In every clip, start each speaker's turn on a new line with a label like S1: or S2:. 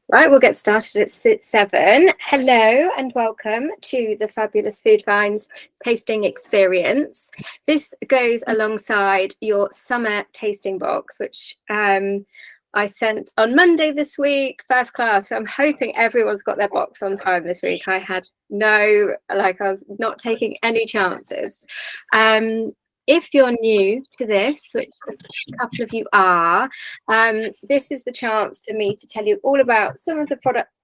S1: Right, we'll get started at 7. Hello and welcome to the Fabulous Food Finds tasting experience. This goes alongside your summer tasting box, which I sent on Monday this week, first class. So I'm hoping everyone's got their box on time this week. I was not taking any chances. If you're new to this, which a couple of you are, this is the chance for me to tell you all about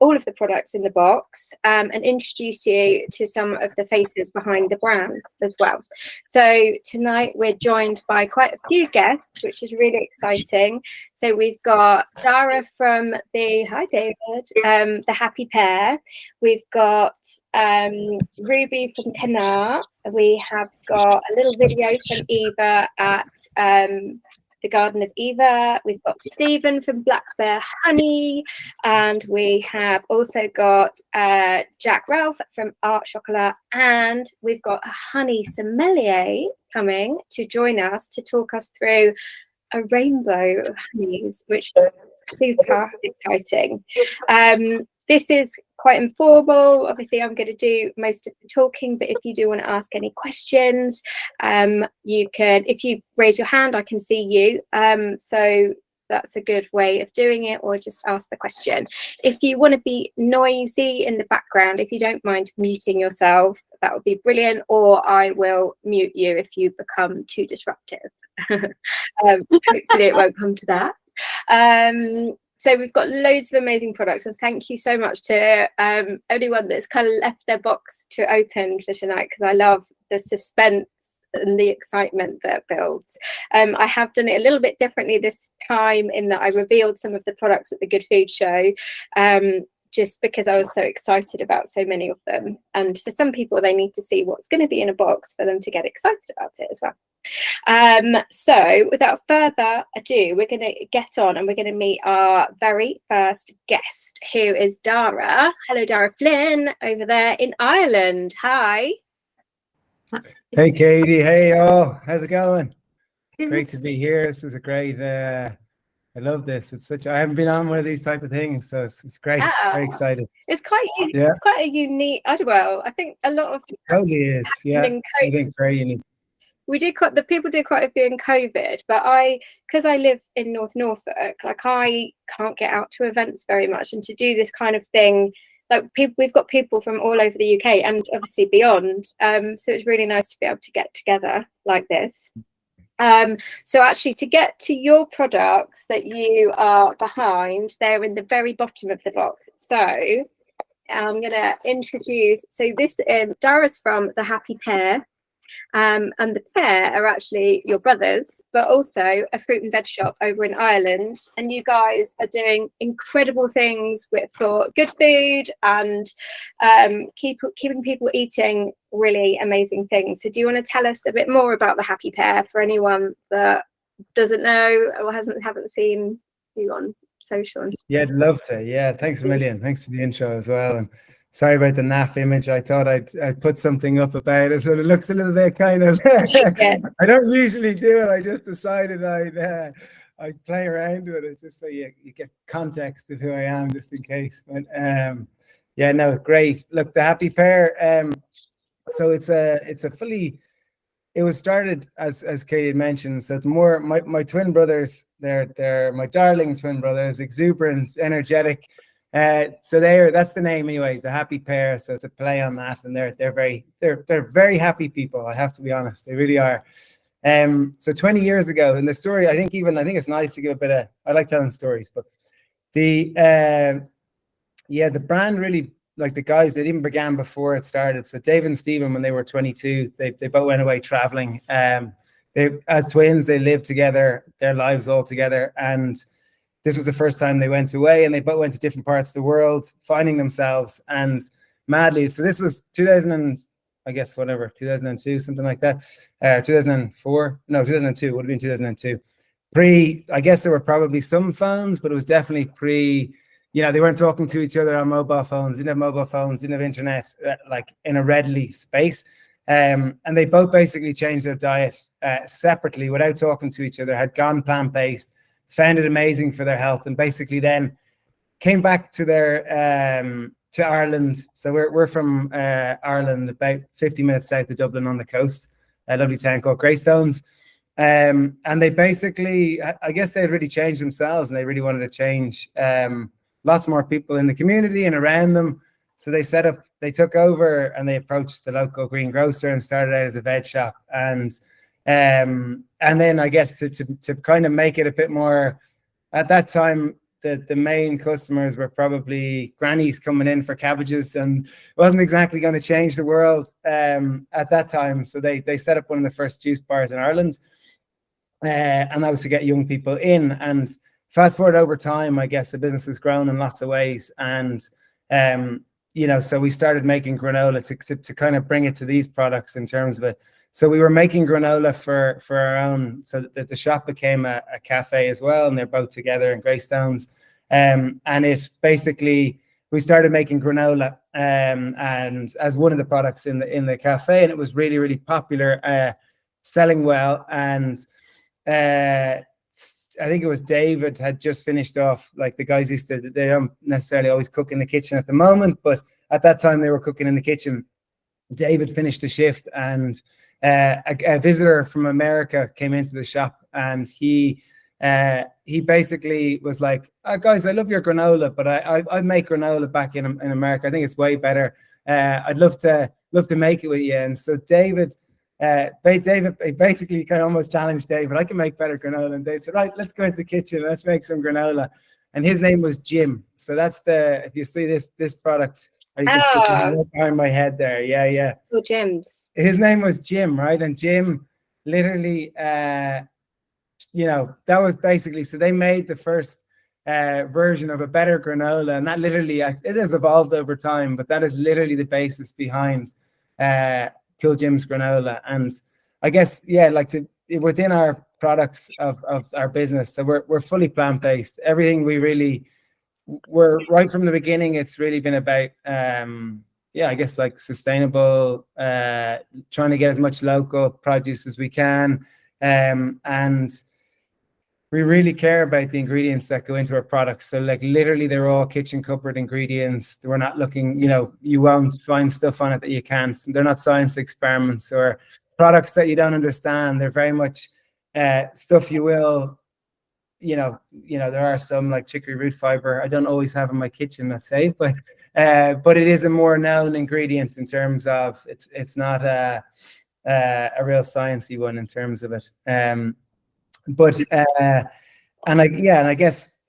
S1: all of the products in the box, and introduce you to some of the faces behind the brands as well. So tonight we're joined by quite a few guests, which is really exciting. So we've got Dara from hi David, the Happy Pear. We've got Ruby from Canar. We have got a little video from Eva at the Garden of Eva. We've got Stephen from Black Bear Honey, and we have also got Jack Ralph from Art Chocolat, and we've got a honey sommelier coming to join us to talk us through a rainbow of honeys, which is super exciting. This is quite informal. Obviously, I'm going to do most of the talking, but if you do want to ask any questions, you can, if you raise your hand, I can see you. So that's a good way of doing it, or just ask the question. If you want to be noisy in the background, if you don't mind muting yourself, that would be brilliant, or I will mute you if you become too disruptive. Hopefully it won't come to that. So we've got loads of amazing products, and thank you so much to anyone that's kind of left their box to open for tonight, because I love the suspense and the excitement that builds. I have done it a little bit differently this time, in that I revealed some of the products at the Good Food Show, just because I was so excited about so many of them. And for some people, they need to see what's going to be in a box for them to get excited about it as well. So without further ado, we're going to get on and we're going to meet our very first guest, who is Dara. Hello, Dara Flynn over there in Ireland. Hi.
S2: Hey, Katie. Hey, all. How's it going? Great to be here. This is a great, I love this. I haven't been on one of these type of things, so it's great. Yeah. Very excited.
S1: It's quite a unique, I think a lot of
S2: it totally is. Yeah, I think very unique.
S1: The people did quite a few in COVID, but because I live in North Norfolk, like I can't get out to events very much, and to do this kind of thing, like we've got people from all over the UK and obviously beyond. So it's really nice to be able to get together like this. So actually, to get to your products that you are behind, they're in the very bottom of the box. So I'm going to introduce. So this Dara's from the Happy Pear. And the pair are actually your brothers, but also a fruit and veg shop over in Ireland. And you guys are doing incredible things for good food and keeping people eating really amazing things. So do you want to tell us a bit more about the Happy Pear for anyone that doesn't know or haven't seen you on social?
S2: Yeah, I'd love to. Yeah, thanks a million. Thanks for the intro as well. And sorry about the naff image. I thought I'd put something up about it, but it looks a little bit kind of. I don't usually do it. I just decided I'd play around with it just so you get context of who I am, just in case. But yeah, no, great. Look, the Happy Pear. So it was started as Katie had mentioned. So it's more my twin brothers. They're my darling twin brothers, exuberant, energetic. So that's the name anyway, the Happy Pear. So it's a play on that, and they're very happy people. I have to be honest, they really are. So 20 years ago, in the story, I think it's nice to give a bit of. I like telling stories, but the brand really, like the guys, it even began before it started. So Dave and Stephen, when they were 22, they both went away traveling. They, as twins, they lived together, their lives all together, and this was the first time they went away, and they both went to different parts of the world, finding themselves and madly. So this was 2002, something like that. 2004, no, 2002, would have been 2002. I guess there were probably some phones, but it was definitely they weren't talking to each other on mobile phones, didn't have mobile phones, didn't have internet, like in a readily space. And they both basically changed their diet separately without talking to each other, had gone plant-based, found it amazing for their health, and basically then came back to to Ireland. So we're from Ireland, about 50 minutes south of Dublin on the coast, a lovely town called Greystones. And they basically, I guess they had really changed themselves, and they really wanted to change lots more people in the community and around them. So they took over and they approached the local greengrocer and started out as a veg shop. And then I guess to kind of make it a bit more, at that time, the main customers were probably grannies coming in for cabbages, and it wasn't exactly going to change the world at that time. So they set up one of the first juice bars in Ireland, and that was to get young people in. And fast forward over time, I guess the business has grown in lots of ways. And so we started making granola to kind of bring it to these products in terms of it. So we were making granola for our own, so that the shop became a cafe as well, and they're both together in Greystones. And it basically, we started making granola and as one of the products in the cafe, and it was really, really popular, selling well. And I think it was David had just finished off, like the guys they don't necessarily always cook in the kitchen at the moment, but at that time they were cooking in the kitchen. David finished the shift, and a visitor from America came into the shop, and he basically was like, oh, guys, I love your granola, but I make granola back in America. I think it's way better. I'd love to make it with you. And so David basically kind of almost challenged David. I can make better granola. And Dave said, right, let's go into the kitchen. Let's make some granola. And his name was Jim. So that's if you see this product, you can see behind my head there. Yeah.
S1: Cool, Jim's.
S2: His name was Jim, right? And Jim literally, that was basically, so they made the first version of a better granola, and that literally, it has evolved over time, but that is literally the basis behind Cool Jim's granola. And I guess, within our products of our business, so we're fully plant-based. Everything we're right from the beginning, it's really been about, I guess like sustainable, trying to get as much local produce as we can. And we really care about the ingredients that go into our products. So like literally they're all kitchen cupboard ingredients. We're not looking, you won't find stuff on it that you can't. They're not science experiments or products that you don't understand. They're very much stuff you will, there are some like chicory root fiber I don't always have in my kitchen, let's say, but it is a more known ingredient in terms of it's not a real sciencey one in terms of it. I guess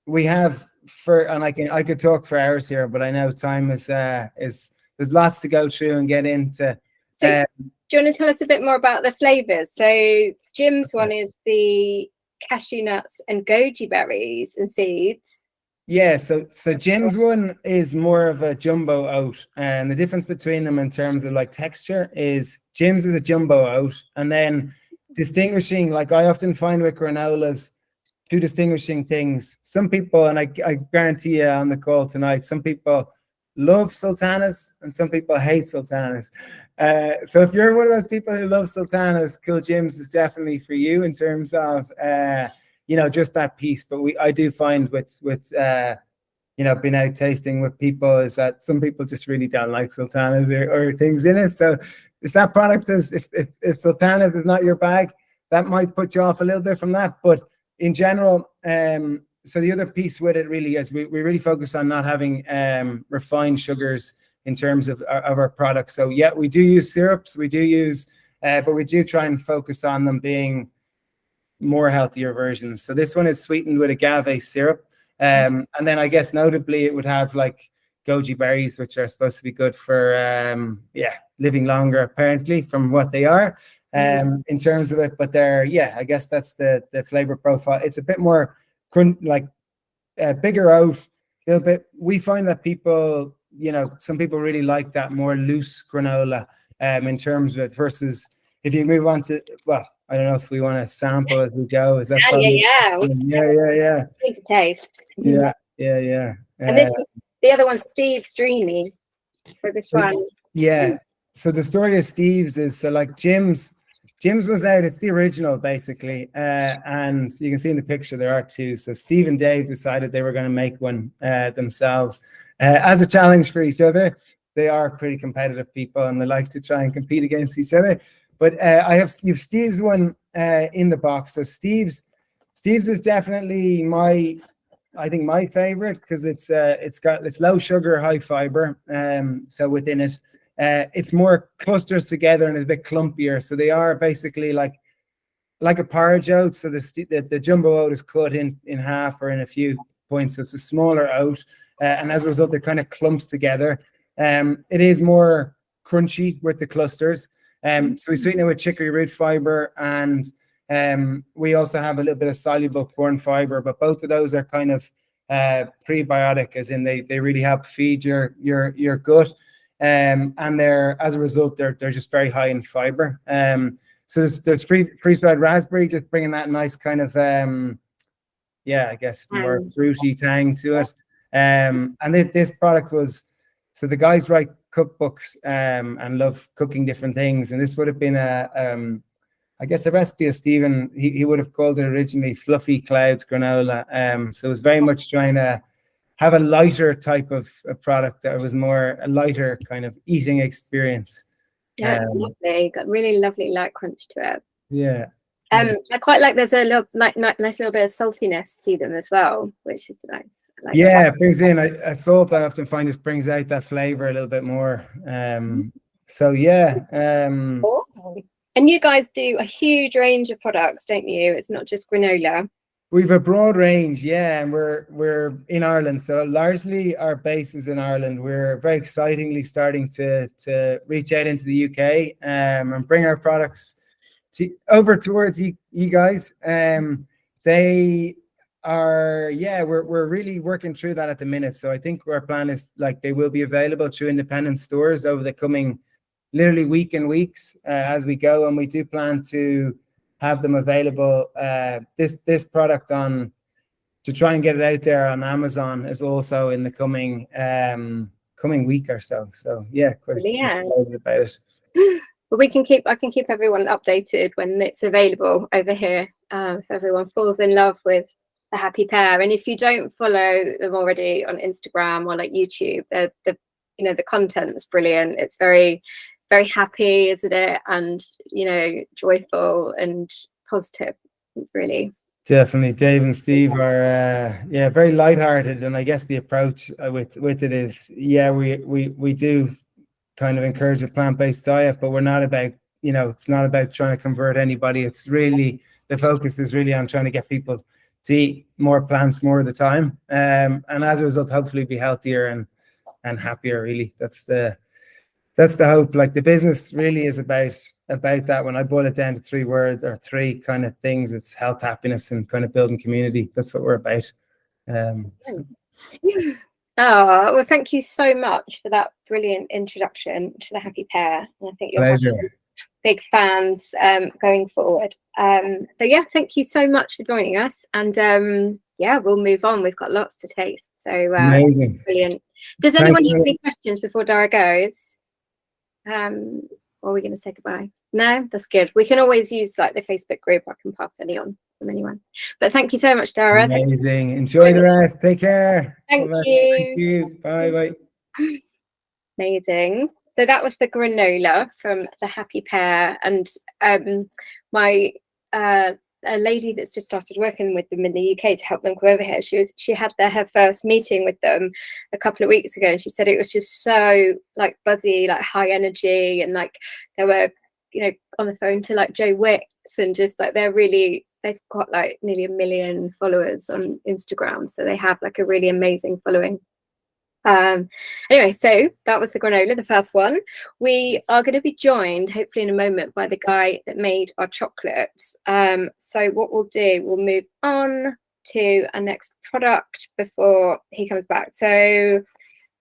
S2: we have I could talk for hours here, but I know time is there's lots to go through and get into.
S1: So do you want to tell us a bit more about the flavors? So Jim's one is the cashew nuts and goji berries and seeds.
S2: Yeah, so Jim's one is more of a jumbo oat, and the difference between them in terms of like texture is Jim's is a jumbo oat, and then distinguishing, like I often find with granolas, two distinguishing things. Some people, and I guarantee you on the call tonight, some people love sultanas and some people hate sultanas. So if you're one of those people who love sultanas, Cool Jim's is definitely for you in terms of just that piece. But I do find with being out tasting with people is that some people just really don't like sultanas or things in it. So if that product if sultanas is not your bag, that might put you off a little bit from that. But in general, so the other piece with it really is we really focus on not having refined sugars in terms of our products. So yeah, we do use syrups, we do use, but we do try and focus on them being more healthier versions. So this one is sweetened with agave syrup. And then I guess notably it would have like goji berries, which are supposed to be good for living longer, apparently, from what they are in terms of it. But I guess that's the flavor profile. It's a bit more bigger out, a little bit. We find that people, some people really like that more loose granola in terms of it versus if you move on to, well, I don't know if we want to sample as we go. Is that
S1: yeah. Need to taste.
S2: Yeah.
S1: And this is the other one, Steve's Dreamy. So this one.
S2: Yeah. so the story of Steve's is, so like Jim's was out. It's the original, basically, and you can see in the picture there are two. So Steve and Dave decided they were going to make one themselves as a challenge for each other. They are pretty competitive people, and they like to try and compete against each other. But you've Steve's one in the box. So Steve's is definitely I think my favorite, because it's low sugar, high fiber. So within it, it's more clusters together and it's a bit clumpier. So they are basically like a porridge oat. So the jumbo oat is cut in half or in a few points. So it's a smaller oat, and as a result, it kind of clumps together. It is more crunchy with the clusters. So we sweeten it with chicory root fiber, and we also have a little bit of soluble corn fiber. But both of those are kind of prebiotic, as in they really help feed your gut. And as a result, they're just very high in fiber. So there's freeze-dried raspberry, just bringing that nice kind of I guess more fruity tang to it. And this product was, so the guys write cookbooks and love cooking different things, and this would have been I guess a recipe of Stephen. He would have called it originally Fluffy Clouds granola. So it was very much trying to have a lighter type of a product that was more a lighter kind of eating experience.
S1: Yeah, it's lovely. Got really lovely light crunch to it.
S2: Yeah.
S1: I quite like, there's a little nice little bit of saltiness to them as well, which is nice.
S2: It brings in a salt. I often find this brings out that flavor a little bit more. So yeah.
S1: And you guys do a huge range of products, don't you? It's not just granola.
S2: We've a broad range, and we're in Ireland, so largely our base is in Ireland. We're very excitingly starting to reach out into the UK and bring our products over towards you guys. They are, we're really working through that at the minute. So I think our plan is they will be available through independent stores over the coming literally week and weeks as we go, and we do plan to have them available. This product to try and get it out there on Amazon is also in the coming week or so. So quite excited about it.
S1: But I can keep everyone updated when it's available over here. If everyone falls in love with the Happy Pear, and if you don't follow them already on Instagram or YouTube, the content's brilliant. It's very, very happy, isn't it? And joyful and positive, really.
S2: Definitely. Dave and Steve are very lighthearted, and I guess the approach with it is we do kind of encourage a plant-based diet, but we're not about it's not about trying to convert anybody. It's really, the focus is really on trying to get people to eat more plants more of the time, and as a result, hopefully be healthier and happier. Really, that's the hope. The business really is about that. When I boil it down to 3 words or 3 kind of things, it's health, happiness, and kind of building community. That's what we're about.
S1: Oh, well, thank you so much for that brilliant introduction to the Happy Pear. And I think you'll have big fans going forward. So thank you so much for joining us. And we'll move on. We've got lots to taste. So
S2: amazing.
S1: Brilliant. Does anyone have any questions before Dara goes? Or are we going to say goodbye? No, that's good. We can always use the Facebook group. I can pass any on from anyone. But thank you so much, Dara.
S2: Amazing. Enjoy the rest. Take care.
S1: Thank you.
S2: Thank you. Bye.
S1: Amazing. So that was the granola from the Happy Pear, and a lady that's just started working with them in the UK to help them come over here. She had her first meeting with them a couple of weeks ago, and she said it was just so buzzy, high energy, and they were on the phone to Joe Wicks, and just they've got nearly 1 million followers on Instagram, so they have a really amazing following. Anyway, so that was the granola, the first one. We are going to be joined hopefully in a moment by the guy that made our chocolates. So what we'll do, we'll move on to our next product before he comes back. So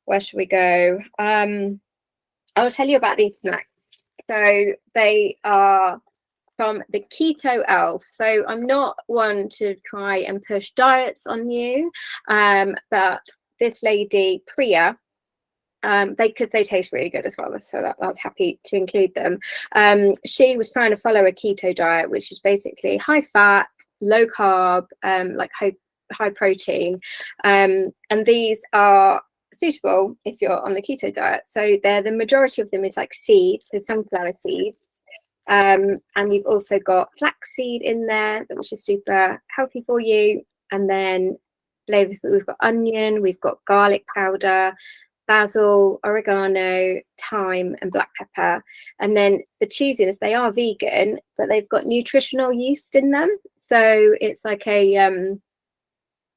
S1: where should we go? I'll tell you about these snacks. So they are from the Keto Elf. So I'm not one to try and push diets on you, but this lady, Priya, They taste really good as well, so I was happy to include them. She was trying to follow a keto diet, which is basically high fat, low carb, like high protein, and these are suitable if you're on the keto diet. So the majority of them is like seeds, so sunflower seeds, and you've also got flaxseed in there, which is super healthy for you. And then flavors, we've got onion, we've got garlic powder, basil, oregano, thyme, and black pepper. And then the cheesiness, they are vegan, but they've got nutritional yeast in them, so it's like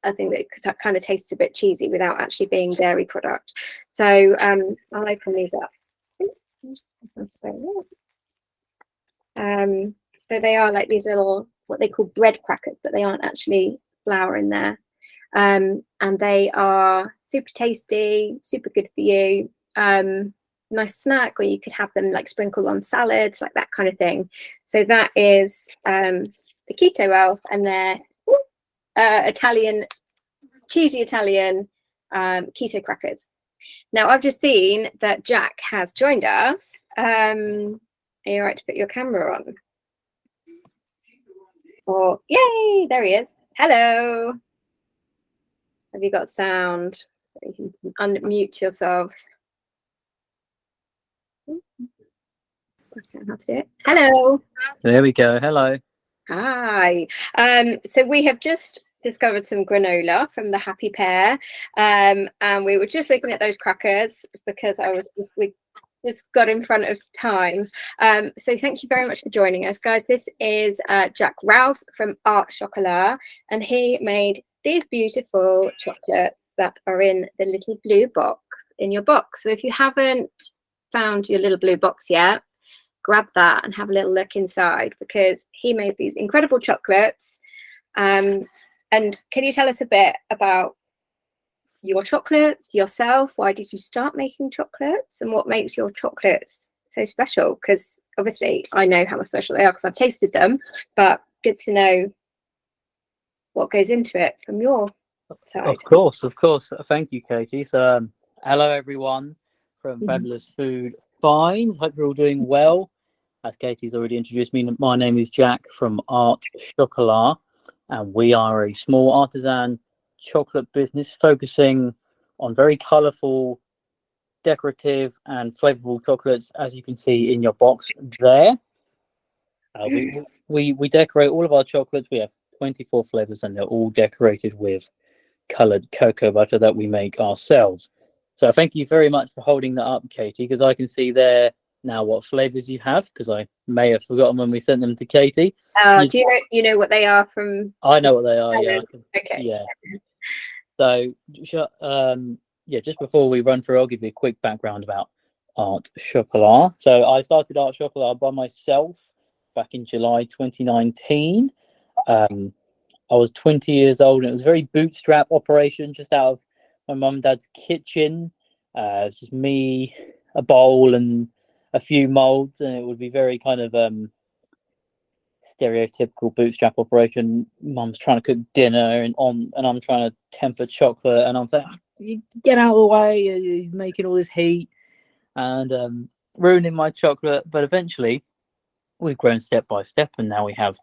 S1: I think that kind of tastes a bit cheesy without actually being dairy product. So I'll open these up. So they are like these little, what they call bread crackers, but they aren't actually flour in there. And they are super tasty, super good for you. Nice snack, or you could have them like sprinkled on salads, like that kind of thing. So that is the Keto Elf, and they're Italian, cheesy Italian keto crackers. Now I've just seen that Jack has joined us. Are you all right to put your camera on? Oh, yay, there he is. Hello. Have you got sound? You can unmute yourself. I don't know how to do it. Hello.
S3: There we go. Hello.
S1: Hi. So we have just discovered some granola from the Happy Pear, and we were just looking at those crackers because we just got in front of time. So thank you very much for joining us, guys. This is Jack Ralph from Art Chocolat, and he made these beautiful chocolates that are in the little blue box in your box. So if you haven't found your little blue box yet, grab that and have a little look inside, because he made these incredible chocolates. And can you tell us a bit about your chocolates, yourself? Why did you start making chocolates, and what makes your chocolates so special? Because obviously I know how special they are because I've tasted them, but good to know what goes into it from your side.
S3: Of course. Thank you, Katie. So hello everyone from Fabulous Food Finds. Hope you're all doing well. As Katie's already introduced me, my name is Jack from Art Chocolat, and we are a small artisan chocolate business focusing on very colourful, decorative and flavourful chocolates, as you can see in your box there. We decorate all of our chocolates. We have 24 flavours, and they're all decorated with coloured cocoa butter that we make ourselves. So thank you very much for holding that up, Katie, because I can see there now what flavours you have, because I may have forgotten when we sent them to Katie.
S1: Do you know what they are from?
S3: I know what they are. Yeah.
S1: Okay.
S3: Yeah. So just before we run through, I'll give you a quick background about Art Chocolat. So I started Art Chocolat by myself back in July 2019. I was 20 years old, and it was a very bootstrap operation, just out of my mum and dad's kitchen. It was just me, a bowl, and a few molds, and it would be very kind of stereotypical bootstrap operation. Mum's trying to cook dinner, and I'm trying to temper chocolate, and I'm saying, "You get out of the way! You're making all this heat and ruining my chocolate." But eventually, we've grown step by step, and now we have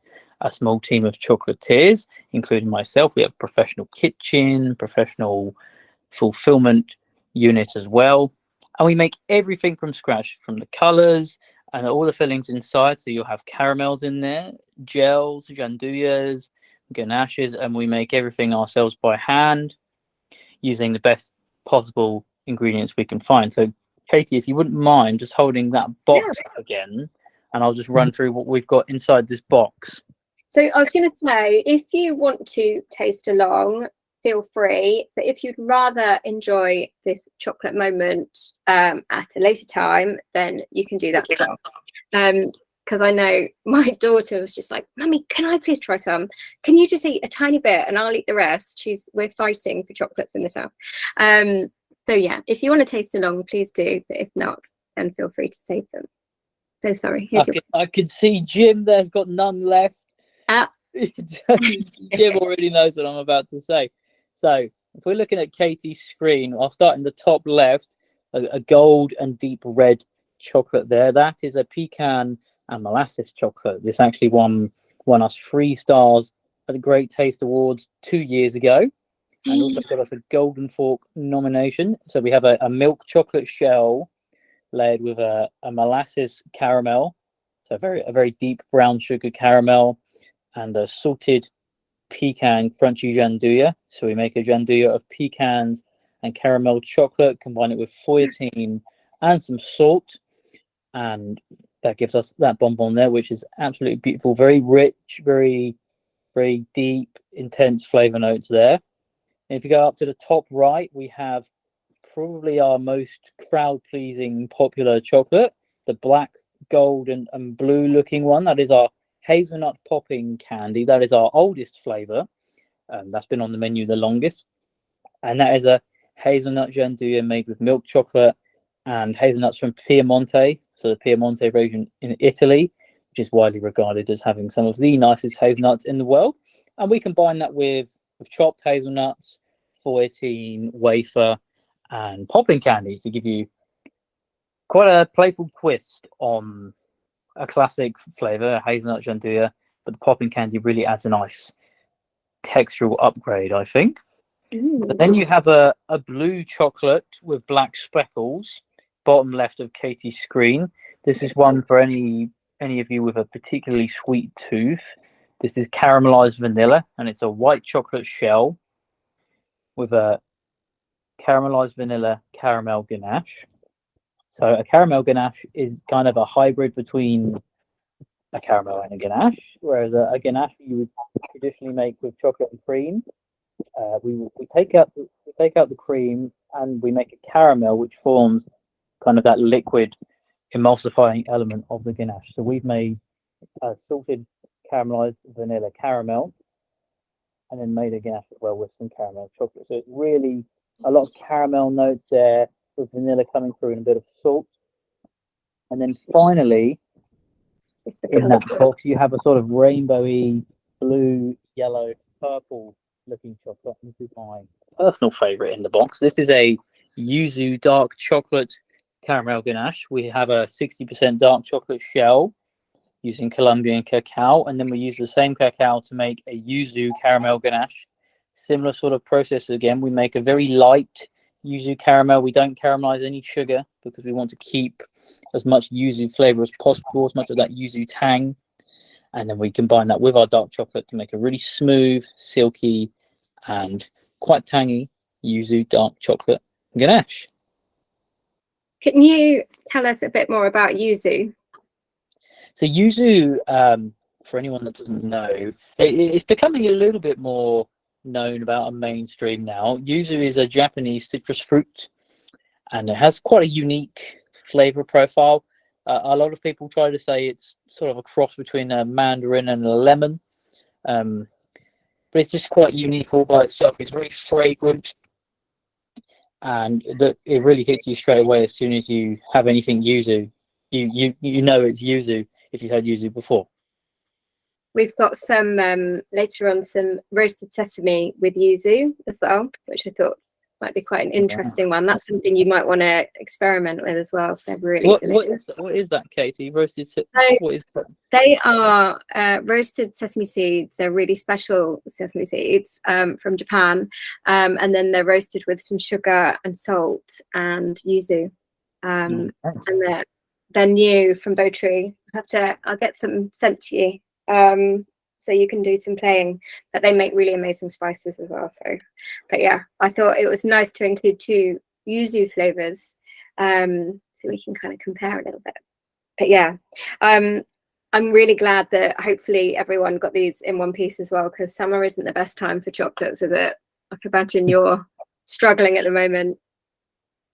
S3: a small team of chocolatiers, including myself. We have a professional kitchen, professional fulfillment unit as well, and we make everything from scratch, from the colors and all the fillings inside. So you'll have caramels in there, gels, gianduyas, ganaches, and we make everything ourselves by hand using the best possible ingredients we can find. So Katie, if you wouldn't mind just holding that box again, and I'll just run through what we've got inside this box.
S1: So I was going to say, if you want to taste along, feel free. But if you'd rather enjoy this chocolate moment at a later time, then you can do that as well. Because I know my daughter was just like, "Mummy, can I please try some? Can you just eat a tiny bit and I'll eat the rest?" We're fighting for chocolates in this house. So yeah, if you want to taste along, please do. But if not, then feel free to save them. So sorry.
S3: I could see Jim there's got none left. Jim already knows what I'm about to say. So if we're looking at Katie's screen, I'll start in the top left. a gold and deep red chocolate there. That is a pecan and molasses chocolate. This actually won us 3 stars at the Great Taste Awards 2 years ago, and also got us a Golden Fork nomination. So we have a milk chocolate shell layered with a molasses caramel, so a very deep brown sugar caramel, and a salted pecan crunchy gianduja. So we make a gianduja of pecans and caramel chocolate, combine it with feuilletine and some salt, and that gives us that bonbon there, which is absolutely beautiful, very rich, very deep, intense flavor notes there. And if you go up to the top right, we have probably our most crowd pleasing popular chocolate, the black, gold and blue looking one. That is our hazelnut popping candy. That is our oldest flavor. That's been on the menu the longest, and that is a hazelnut gianduja made with milk chocolate and hazelnuts from Piemonte, so the Piemonte region in Italy, which is widely regarded as having some of the nicest hazelnuts in the world. And we combine that with chopped hazelnuts, feuilletine, wafer, and popping candies to give you quite a playful twist on a classic flavor, hazelnut gianduja, but the popping candy really adds a nice textural upgrade, I think. But then you have a blue chocolate with black speckles, bottom left of Katie's screen. This is one for any of you with a particularly sweet tooth. This is caramelized vanilla, and it's a white chocolate shell with a caramelized vanilla caramel ganache. So a caramel ganache is kind of a hybrid between a caramel and a ganache, whereas a ganache you would traditionally make with chocolate and cream. We take out the cream and we make a caramel, which forms kind of that liquid emulsifying element of the ganache. So we've made a salted caramelized vanilla caramel, and then made a ganache as well with some caramel chocolate. So it's really a lot of caramel notes there, with vanilla coming through and a bit of salt. And then finally, in that box, you have a sort of rainbowy blue, yellow, purple looking chocolate. This is my personal favorite in the box. This is a yuzu dark chocolate caramel ganache. We have a 60% dark chocolate shell using Colombian cacao, and then we use the same cacao to make a yuzu caramel ganache. Similar sort of process again. We make a very light yuzu caramel. We don't caramelize any sugar because we want to keep as much yuzu flavor as possible, as much of that yuzu tang. And then we combine that with our dark chocolate to make a really smooth, silky, and quite tangy yuzu dark chocolate ganache.
S1: Can you tell us a bit more about yuzu?
S3: So yuzu, for anyone that doesn't know, it's becoming a little bit more known about a mainstream now. Yuzu is a Japanese citrus fruit, and it has quite a unique flavor profile. A lot of people try to say it's sort of a cross between a mandarin and a lemon, but it's just quite unique all by itself. It's very fragrant, and it really hits you straight away as soon as you have anything yuzu. You know it's yuzu if you've had yuzu before.
S1: We've got some later on some roasted sesame with yuzu as well, which I thought might be quite an interesting one. That's something you might want to experiment with as well. So they're really delicious.
S3: What is that, Katie? Roasted what is that?
S1: They are roasted sesame seeds. They're really special sesame seeds from Japan, and then they're roasted with some sugar and salt and yuzu, and they're new from Bowtree. I'll get some sent to you. So you can do some playing, but they make really amazing spices as well. So, but yeah, I thought it was nice to include 2 yuzu flavors, so we can kind of compare a little bit. But yeah, I'm really glad that hopefully everyone got these in one piece as well, because summer isn't the best time for chocolates, is it? I can imagine you're struggling at the moment.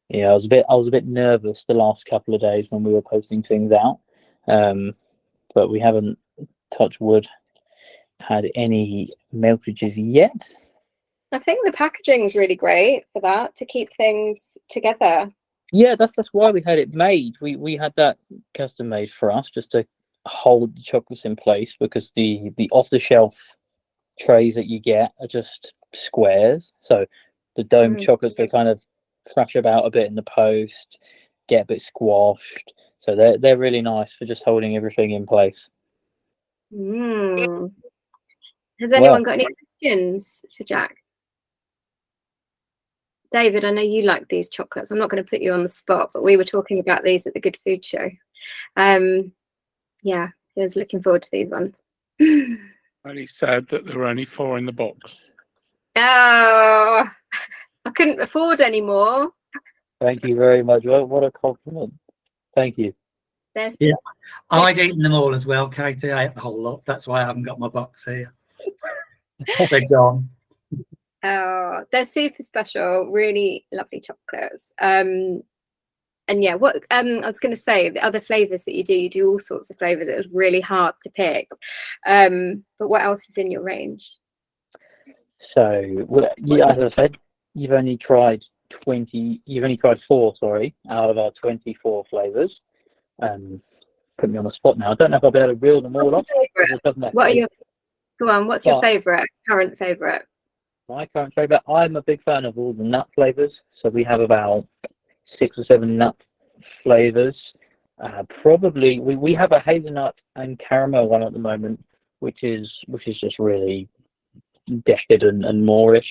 S3: Yeah, I was a bit nervous the last couple of days when we were posting things out, but we haven't, touch wood, had any meltages yet.
S1: I think the packaging is really great for that, to keep things together.
S3: Yeah, that's why we had it made. We had that custom made for us just to hold the chocolates in place, because the off the shelf trays that you get are just squares. So the dome chocolates, they kind of thrash about a bit in the post, get a bit squashed. So they're really nice for just holding everything in place.
S1: Mm. Has
S3: Well,
S1: anyone got any questions for Jack? David, I know you like these chocolates. I'm not going to put you on the spot, but we were talking about these at the Good Food Show. Yeah, I was looking forward to these ones.
S4: Only sad that there were only 4 in the box.
S1: Oh, I couldn't afford any more.
S3: thank you very much. What a compliment. Thank you.
S5: Yeah, I'd eaten them all as well, Katie. I ate the whole lot. That's why I haven't got my box here. They're gone.
S1: Oh, they're super special, really lovely chocolates. And yeah, what I was going to say, the other flavors that you do all sorts of flavors. It was really hard to pick. But what else is in your range?
S3: So, well, as I said, you've only tried 4, sorry, out of our 24 flavors. Put me on the spot now. I don't know if I'll be able to reel them all off.
S1: What are your go on? What's your current favorite?
S3: My current favorite. I'm a big fan of all the nut flavors. So we have about 6 or 7 nut flavors. Probably we have a hazelnut and caramel one at the moment, which is just really decadent and moreish.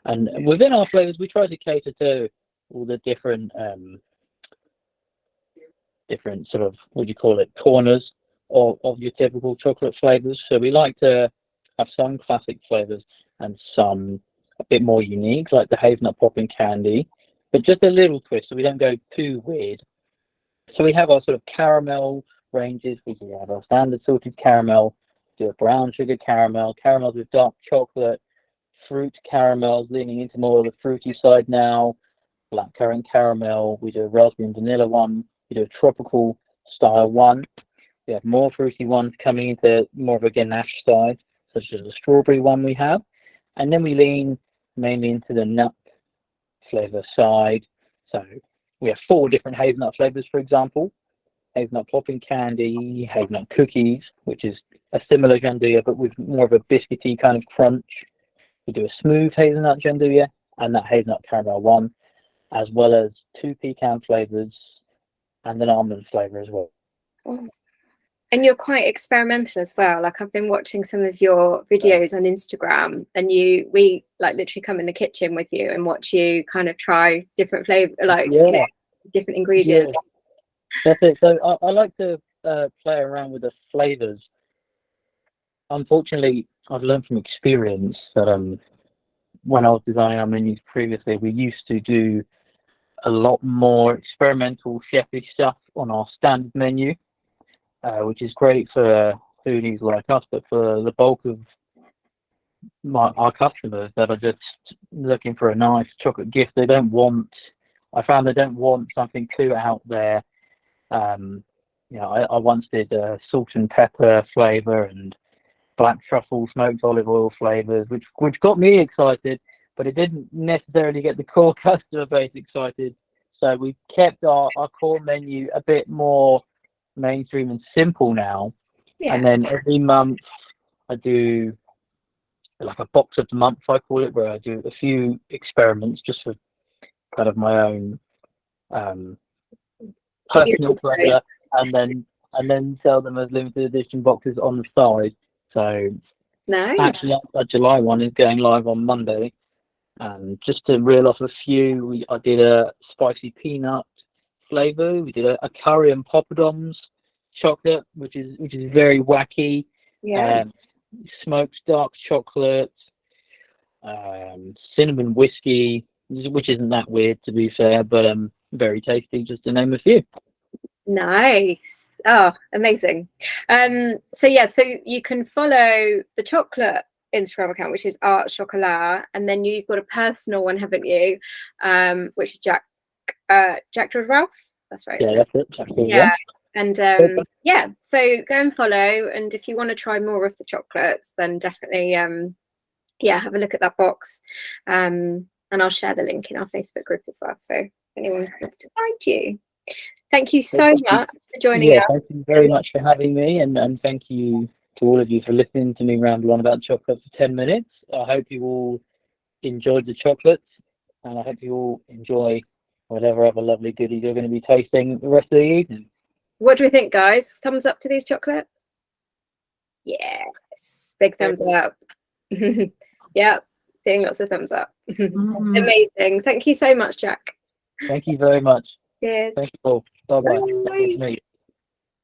S3: And within our flavors, we try to cater to all the different sort of, what do you call it, corners of your typical chocolate flavors. So we like to have some classic flavors and some a bit more unique, like the hazelnut popping candy, but just a little twist so we don't go too weird. So we have our sort of caramel ranges. We have our standard salted caramel, do a brown sugar caramel, caramels with dark chocolate, fruit caramels leaning into more of the fruity side now, blackcurrant caramel. We do a raspberry and vanilla one. We do a tropical style one. We have more fruity ones coming into more of a ganache side, such as the strawberry one we have. And then we lean mainly into the nut flavor side. So we have 4 different hazelnut flavors, for example. Hazelnut popping candy, hazelnut cookies, which is a similar gianduja, but with more of a biscuity kind of crunch. We do a smooth hazelnut gianduja and that hazelnut caramel one, as well as 2 pecan flavors and an almond flavor as well.
S1: Oh. And you're quite experimental as well. Like I've been watching some of your videos on Instagram, and we like literally come in the kitchen with you and watch you kind of try different flavor, like different ingredients.
S3: Yeah. That's it. So I like to play around with the flavors. Unfortunately, I've learned from experience that when I was designing our menus previously, we used to do a lot more experimental chefy stuff on our standard menu, which is great for foodies like us, but for the bulk of our customers that are just looking for a nice chocolate gift, I found they don't want something too out there. I once did salt and pepper flavor and black truffle smoked olive oil flavors, which got me excited, but it didn't necessarily get the core customer base excited. So we kept our core menu a bit more mainstream and simple now. Yeah. And then every month I do like a box of the month, I call it, where I do a few experiments just for kind of my own personal pleasure, and then sell them as limited edition boxes on the side. So nice. Actually, our July one is going live on Monday. Just to reel off a few, I did a spicy peanut flavor. We did a curry and poppadoms chocolate, which is very wacky. Yeah. Smoked dark chocolate, cinnamon whiskey, which isn't that weird to be fair, but very tasty, just to name a few.
S1: Nice. Oh, amazing. So you can follow the chocolate Instagram account, which is Art Chocolat, and then you've got a personal one, haven't you? Which is Jack George Ralph. That's right.
S3: Yeah, that's it.
S1: Yeah. And so go and follow, and if you want to try more of the chocolates, then definitely have a look at that box, and I'll share the link in our Facebook group as well, so if anyone wants to find you. Thank you so much for joining us.
S3: Thank you very much for having me, and thank you to all of you for listening to me ramble on about chocolate for 10 minutes. I hope you all enjoyed the chocolates. and I hope you all enjoy whatever other lovely goodies you're going to be tasting the rest of the evening.
S1: What do we think, guys? Thumbs up to these chocolates? Yes, big thumbs up. Yeah, seeing lots of thumbs up. Amazing. Thank you so much, Jack.
S3: Thank you very much.
S1: Cheers.
S3: Thank you all. Bye-bye.
S1: Bye.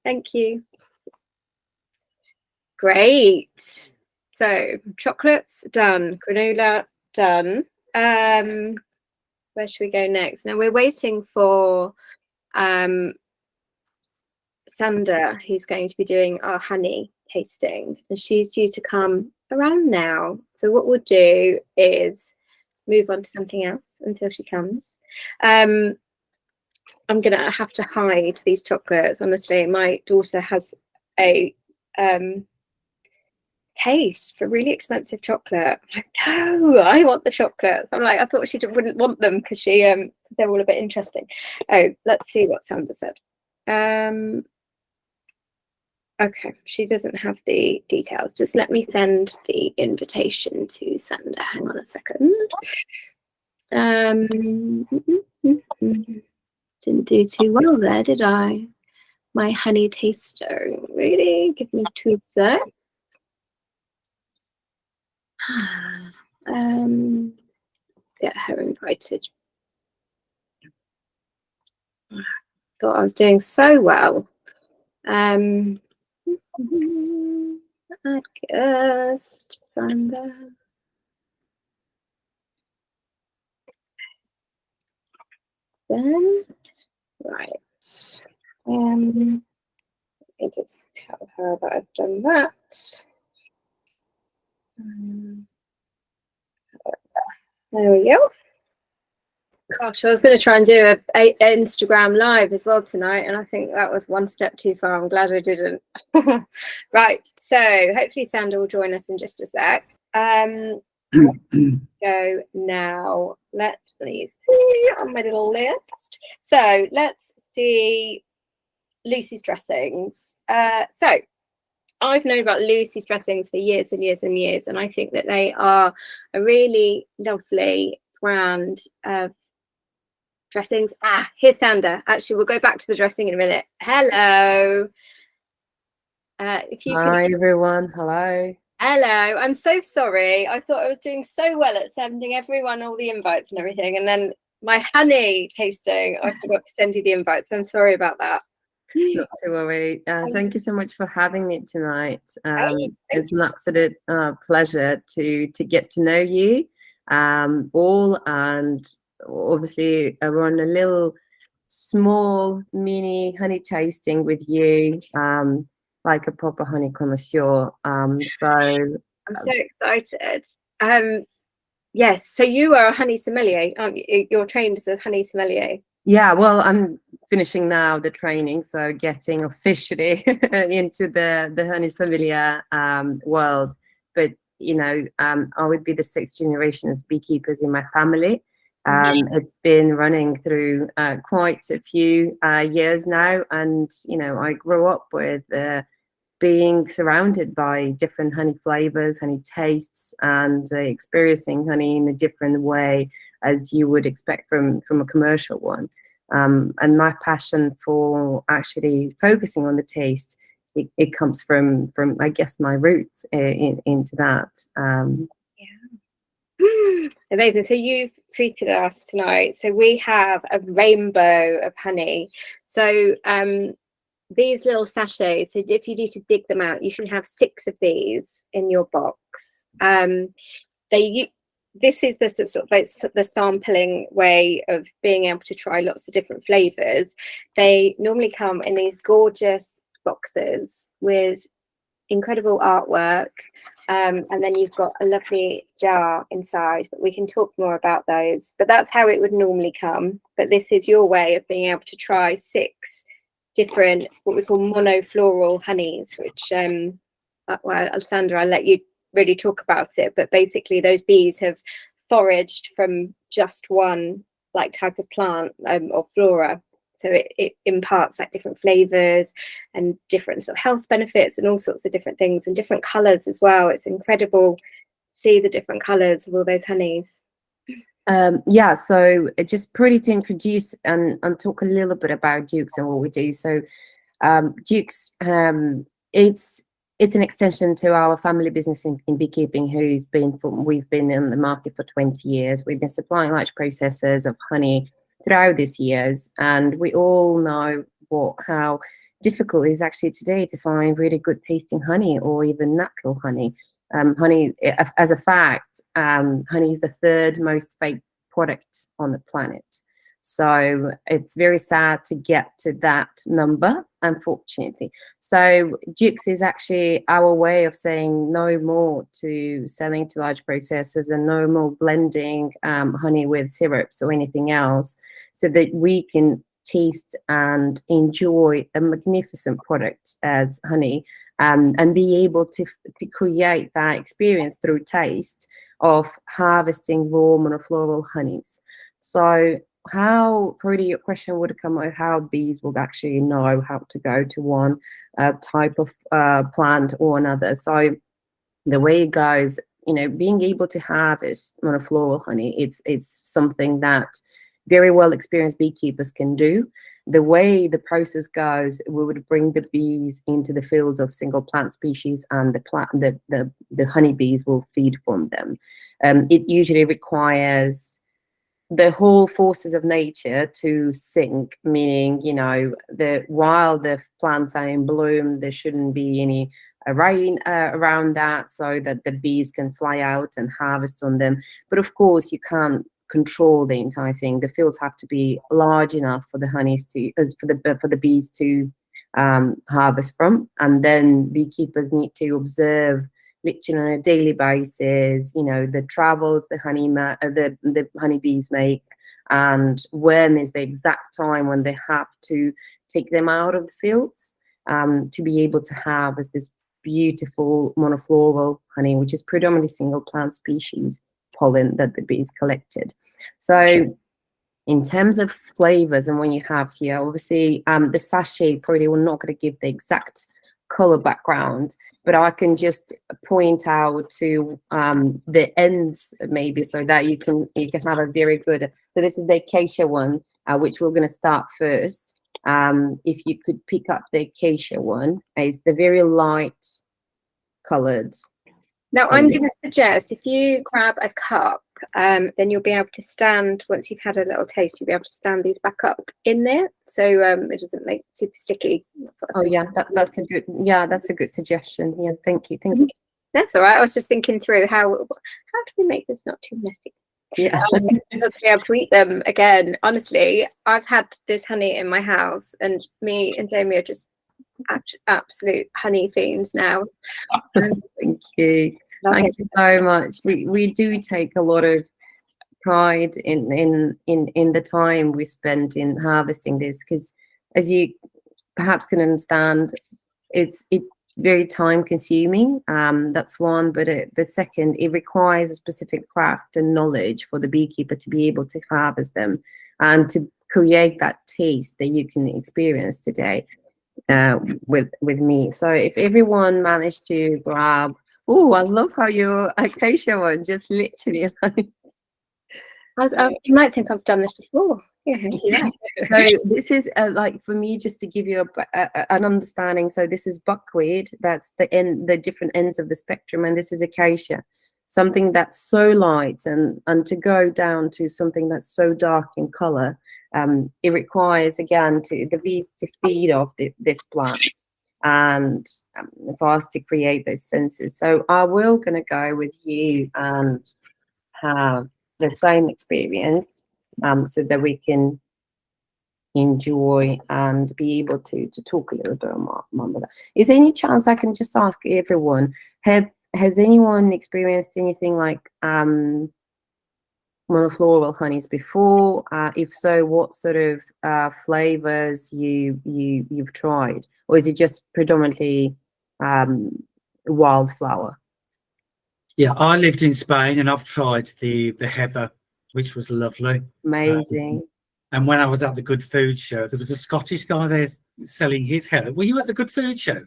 S1: Thank you. Great. So chocolates done, granola done. Where should we go next? Now we're waiting for Sander, who's going to be doing our honey tasting, and she's due to come around now. So what we'll do is move on to something else until she comes. I'm gonna have to hide these chocolates. Honestly, my daughter has a taste for really expensive chocolate. I'm like, no, I want the chocolates. I'm like, I thought she wouldn't want them because they're all a bit interesting. Oh, let's see what Sander said. Okay, she doesn't have the details. Just let me send the invitation to Sander. Hang on a second. Didn't do too well there, did I? My honey taster. Really? Give me 2 secs. Get her invited. Thought I was doing so well. August, Sander. Then, right. Let me just tell her that I've done that. There we go. Gosh, I was going to try and do a Instagram live as well tonight, and I think that was one step too far. I'm glad I didn't. Right, so hopefully Sander will join us in just a sec. Go now. Let me see on my little list. So let's see Lucy's dressings. So I've known about Lucy's dressings for years and years and years, and I think that they are a really lovely brand of dressings. Here's Sander. Actually, we'll go back to the dressing in a minute. Hello.
S6: Hi everyone. Hello.
S1: Hello. I'm so sorry. I thought I was doing so well at sending everyone all the invites and everything, and then my honey tasting, I forgot to send you the invites. So I'm sorry about that.
S6: Not to worry. Thank you so much for having me tonight. It's an absolute pleasure to get to know you all, and obviously I run a little small mini honey tasting with you, like a proper honey connoisseur.
S1: I'm so excited. Yes, so you are a honey sommelier, aren't you? You're trained as a honey sommelier.
S6: Yeah, well, I'm finishing now the training, so getting officially into the honey sommelier world. But I would be the 6th generation as beekeepers in my family. It's been running through quite a few years now, and I grew up with being surrounded by different honey flavors, honey tastes, and experiencing honey in a different way as you would expect from a commercial one. And my passion for actually focusing on the taste, it comes from I guess my roots into that.
S1: Amazing. So you've treated us tonight. So we have a rainbow of honey. So these little sachets, so if you need to dig them out, you should have 6 of these in your box. This is the sort of the sampling way of being able to try lots of different flavors. They normally come in these gorgeous boxes with incredible artwork, and then you've got a lovely jar inside, but we can talk more about those. But that's how it would normally come. But this is your way of being able to try 6 different, what we call monofloral honeys, which well, Alessandra, I'll let you really talk about it, but basically those bees have foraged from just one type of plant or flora, so it imparts different flavors and different sort of health benefits and all sorts of different things, and different colors as well. It's incredible to see the different colors of all those honeys.
S6: Yeah, so just probably to introduce and talk a little bit about Dukes and what we do. So Dukes, it's an extension to our family business in beekeeping, we've been in the market for 20 years. We've been supplying large processors of honey throughout these years, and we all know how difficult it is actually today to find really good tasting honey or even natural honey. Honey, as a fact, honey is the third most fake product on the planet. So it's very sad to get to that number, unfortunately. So Dukes is actually our way of saying no more to selling to large processors and no more blending honey with syrups or anything else, so that we can taste and enjoy a magnificent product as honey, and be able to create that experience through taste of harvesting raw monofloral honeys. So how, probably your question would come out how bees will actually know how to go to one type of plant or another. So the way it goes, being able to harvest monofloral honey, it's something that very well experienced beekeepers can do. The way the process goes, we would bring the bees into the fields of single plant species, and the honeybees will feed from them. It usually requires the whole forces of nature to sync, meaning, while the plants are in bloom, there shouldn't be any rain around that, so that the bees can fly out and harvest on them. But of course, you can't control the entire thing. The fields have to be large enough for the for the bees to harvest from, and then beekeepers need to observe literally on a daily basis, the travels the honeybees make, and when is the exact time when they have to take them out of the fields to be able to harvest this beautiful monofloral honey, which is predominantly single plant species pollen that the bees collected. So in terms of flavors, and when you have here, obviously the sachet probably will not going to give the exact color background, but I can just point out to the ends maybe, so that you can have a very good. So this is the acacia one, which we're going to start first. If you could pick up the acacia one, it's the very light colored.
S1: Now, I'm going to suggest if you grab a cup, then you'll be able to stand, once you've had a little taste, you'll be able to stand these back up in there, so it doesn't make it super sticky.
S6: Oh yeah, that's a good suggestion. Yeah, thank you.
S1: That's all right. I was just thinking through how do we make this not too messy.
S6: Yeah,
S1: just be able to eat them again. Honestly, I've had this honey in my house, and me and Jamie are just absolute honey fiends now.
S6: Thank you. Thank you so much. We do take a lot of pride in the time we spend in harvesting this, because as you perhaps can understand, it's very time consuming. That's one, but the second, it requires a specific craft and knowledge for the beekeeper to be able to harvest them and to create that taste that you can experience today with me. So if everyone managed to grab, oh, I love how your acacia one just literally like.
S1: You might think I've done this before. Yeah.
S6: So this is like, for me, just to give you an understanding. So this is buckwheat. That's the different ends of the spectrum, and this is acacia, something that's so light, and to go down to something that's so dark in color. It requires, again, the bees to feed off this plant, and for us to create those senses. So I will going to go with you and have the same experience, so that we can enjoy and be able to talk a little bit more about that. Is there any chance I can just ask everyone, has anyone experienced anything like monofloral honeys before? If so, what sort of flavors you've tried, or is it just predominantly wildflower?
S5: Yeah, I lived in Spain and I've tried the heather, which was lovely.
S6: Amazing.
S5: And when I was at the Good Food Show, there was a Scottish guy there selling his heather. Were you at the Good Food Show?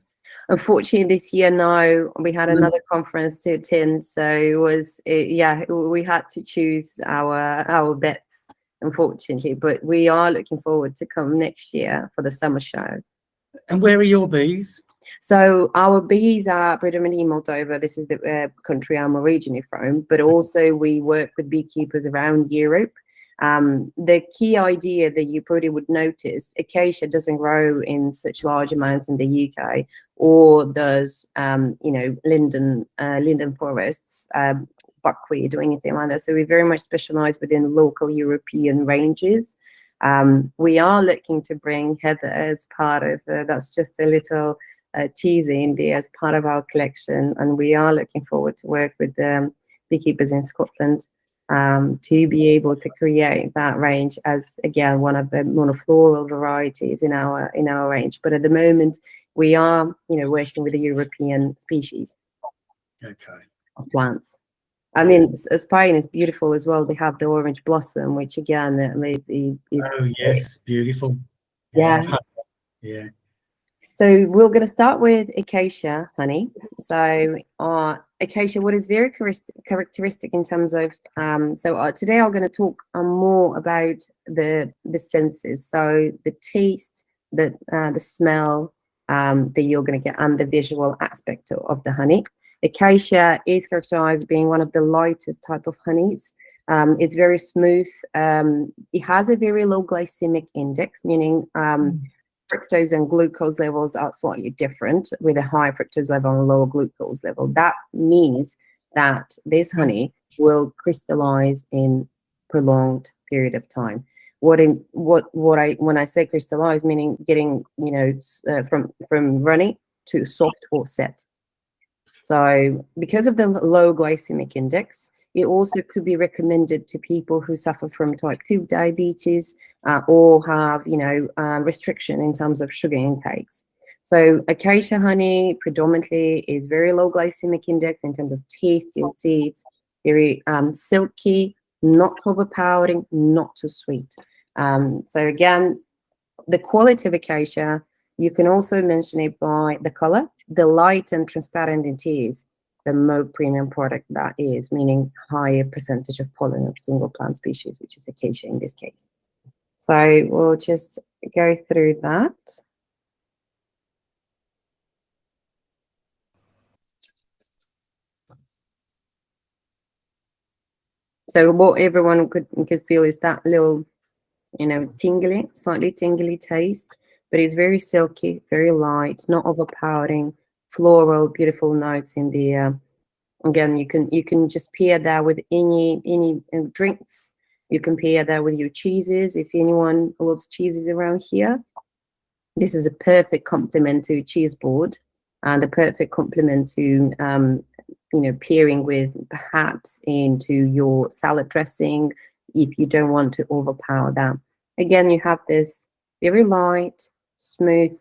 S6: Unfortunately, this year, no, we had another conference to attend, so yeah, we had to choose our bets, unfortunately. But we are looking forward to come next year for the summer show.
S5: And where are your bees?
S6: So our bees are predominantly in Moldova. This is the country I'm originally from, but also we work with beekeepers around Europe. The key idea that you probably would notice, acacia doesn't grow in such large amounts in the UK, or does linden forests, buckwheat or anything like that. So we very much specialize within local European ranges. We are looking to bring heather as part of that's just a little teasing there as part of our collection, and we are looking forward to work with the beekeepers in Scotland to be able to create that range as, again, one of the monofloral varieties in our range. But at the moment, we are working with the European species of plants. I mean, Spain is beautiful as well. They have the orange blossom, which again, maybe.
S5: Oh yes, beautiful.
S6: Yeah.
S5: Yeah.
S6: So we're going to start with acacia honey. So acacia, what is very characteristic in terms of, today I'm going to talk more about the senses. So the taste, the smell that you're going to get, and the visual aspect of the honey. Acacia is characterized as being one of the lightest type of honeys. It's very smooth. It has a very low glycemic index, meaning fructose and glucose levels are slightly different, with a high fructose level and a lower glucose level. That means that this honey will crystallize in prolonged period of time. When I say crystallize, meaning getting from runny to soft or set. So because of the low glycemic index, it also could be recommended to people who suffer from type 2 diabetes or have, restriction in terms of sugar intakes. So acacia honey predominantly is very low glycemic index in terms of taste. You'll see it's very silky, not overpowering, not too sweet. So again, the quality of acacia, you can also mention it by the color. The light and transparent it is, the more premium product that is, meaning higher percentage of pollen of single plant species, which is acacia in this case. So we'll just go through that. So what everyone could feel is that little, tingly, slightly tingly taste, but it's very silky, very light, not overpowering, floral, beautiful notes in the. Again, you can just pair that with any drinks. You can pair that with your cheeses. If anyone loves cheeses around here, this is a perfect complement to cheese board, and a perfect complement to pairing with perhaps into your salad dressing if you don't want to overpower that. Again, you have this very light, smooth,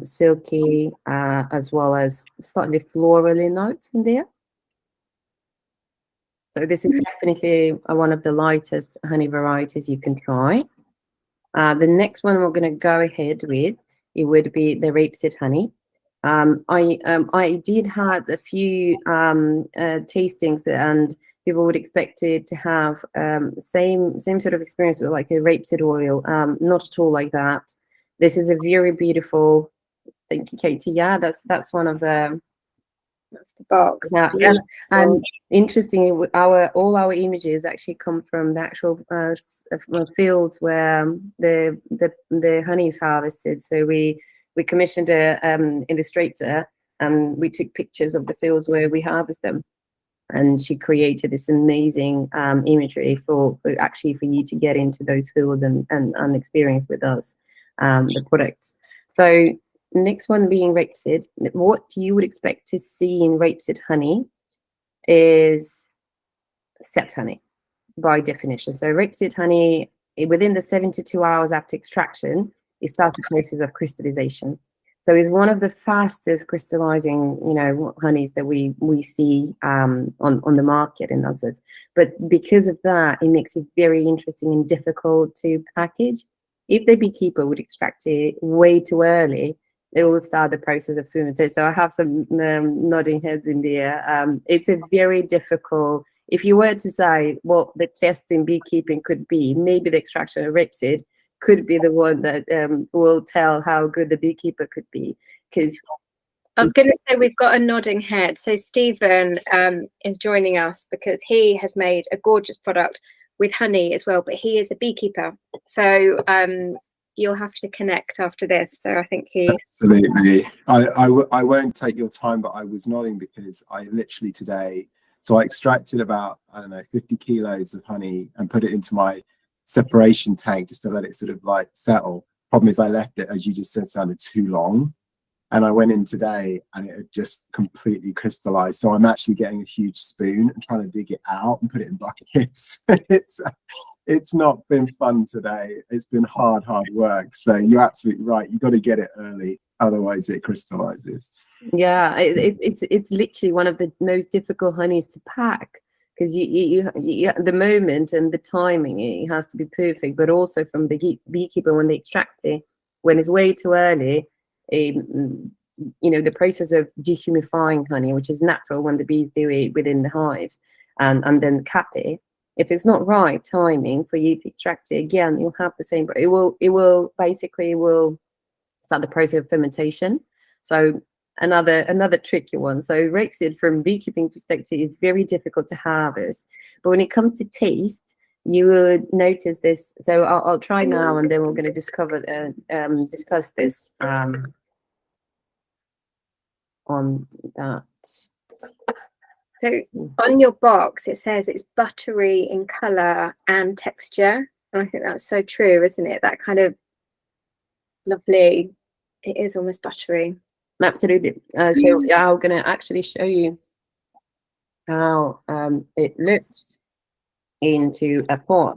S6: silky, as well as slightly florally notes in there. So this is definitely one of the lightest honey varieties you can try. The next one we're going to go ahead with, it would be the rapeseed honey. I did have a few tastings, and people would expect it to have same sort of experience with like a rapeseed oil. Not at all like that. This is a very beautiful. Thank you, Katie. Yeah, that's one of the.
S1: That's the box.
S6: Now, and interestingly, all our images actually come from the actual fields where the honey is harvested. So we commissioned a illustrator, and we took pictures of the fields where we harvest them, and she created this amazing imagery for you to get into those fields and experience with us the products. So next one being rapeseed. What you would expect to see in rapeseed honey is set honey by definition. So rapeseed honey, within the 72 hours after extraction, it starts the process of crystallization. So it's one of the fastest crystallizing, honeys that we see on the market in others. But because of that, it makes it very interesting and difficult to package. If the beekeeper would extract it way too early, it will start the process of fermentation. So I have some nodding heads in there. It's a very difficult, if you were to say what the test in beekeeping could be, maybe the extraction of rapeseed could be the one that will tell how good the beekeeper could be. Because
S1: I was going to say we've got a nodding head. So Stephen is joining us because he has made a gorgeous product with honey as well, but he is a beekeeper. So you'll have to connect after this. So I think he...
S7: Absolutely. I won't take your time, but I was nodding because I literally today, so I extracted about, I don't know, 50 kilos of honey and put it into my separation tank just to let it sort of like settle. Problem is I left it, as you just said, sounded too long. And I went in today and it had just completely crystallized. So I'm actually getting a huge spoon and trying to dig it out and put it in buckets. It's not been fun today. It's been hard work. So you're absolutely right. You've got to get it early, otherwise it crystallizes.
S6: yeah, it's literally one of the most difficult honeys to pack, because you the moment and the timing, it has to be perfect, but also from the beekeeper when they extract it, when it's way too early. You know, the process of dehumifying honey, which is natural when the bees do it within the hives, and then cap it. If it's not right timing for you to extract it, again, you'll have the same. It will basically start the process of fermentation. So another tricky one. So rapeseed, from beekeeping perspective, is very difficult to harvest, but when it comes to taste, you would notice this. So I'll try now, and then we're going to discuss this on that.
S1: So on your box, it says it's buttery in colour and texture. And I think that's so true, isn't it? That kind of lovely, it is almost buttery.
S6: Absolutely. So yeah, I'm going to actually show you how it looks into a pot.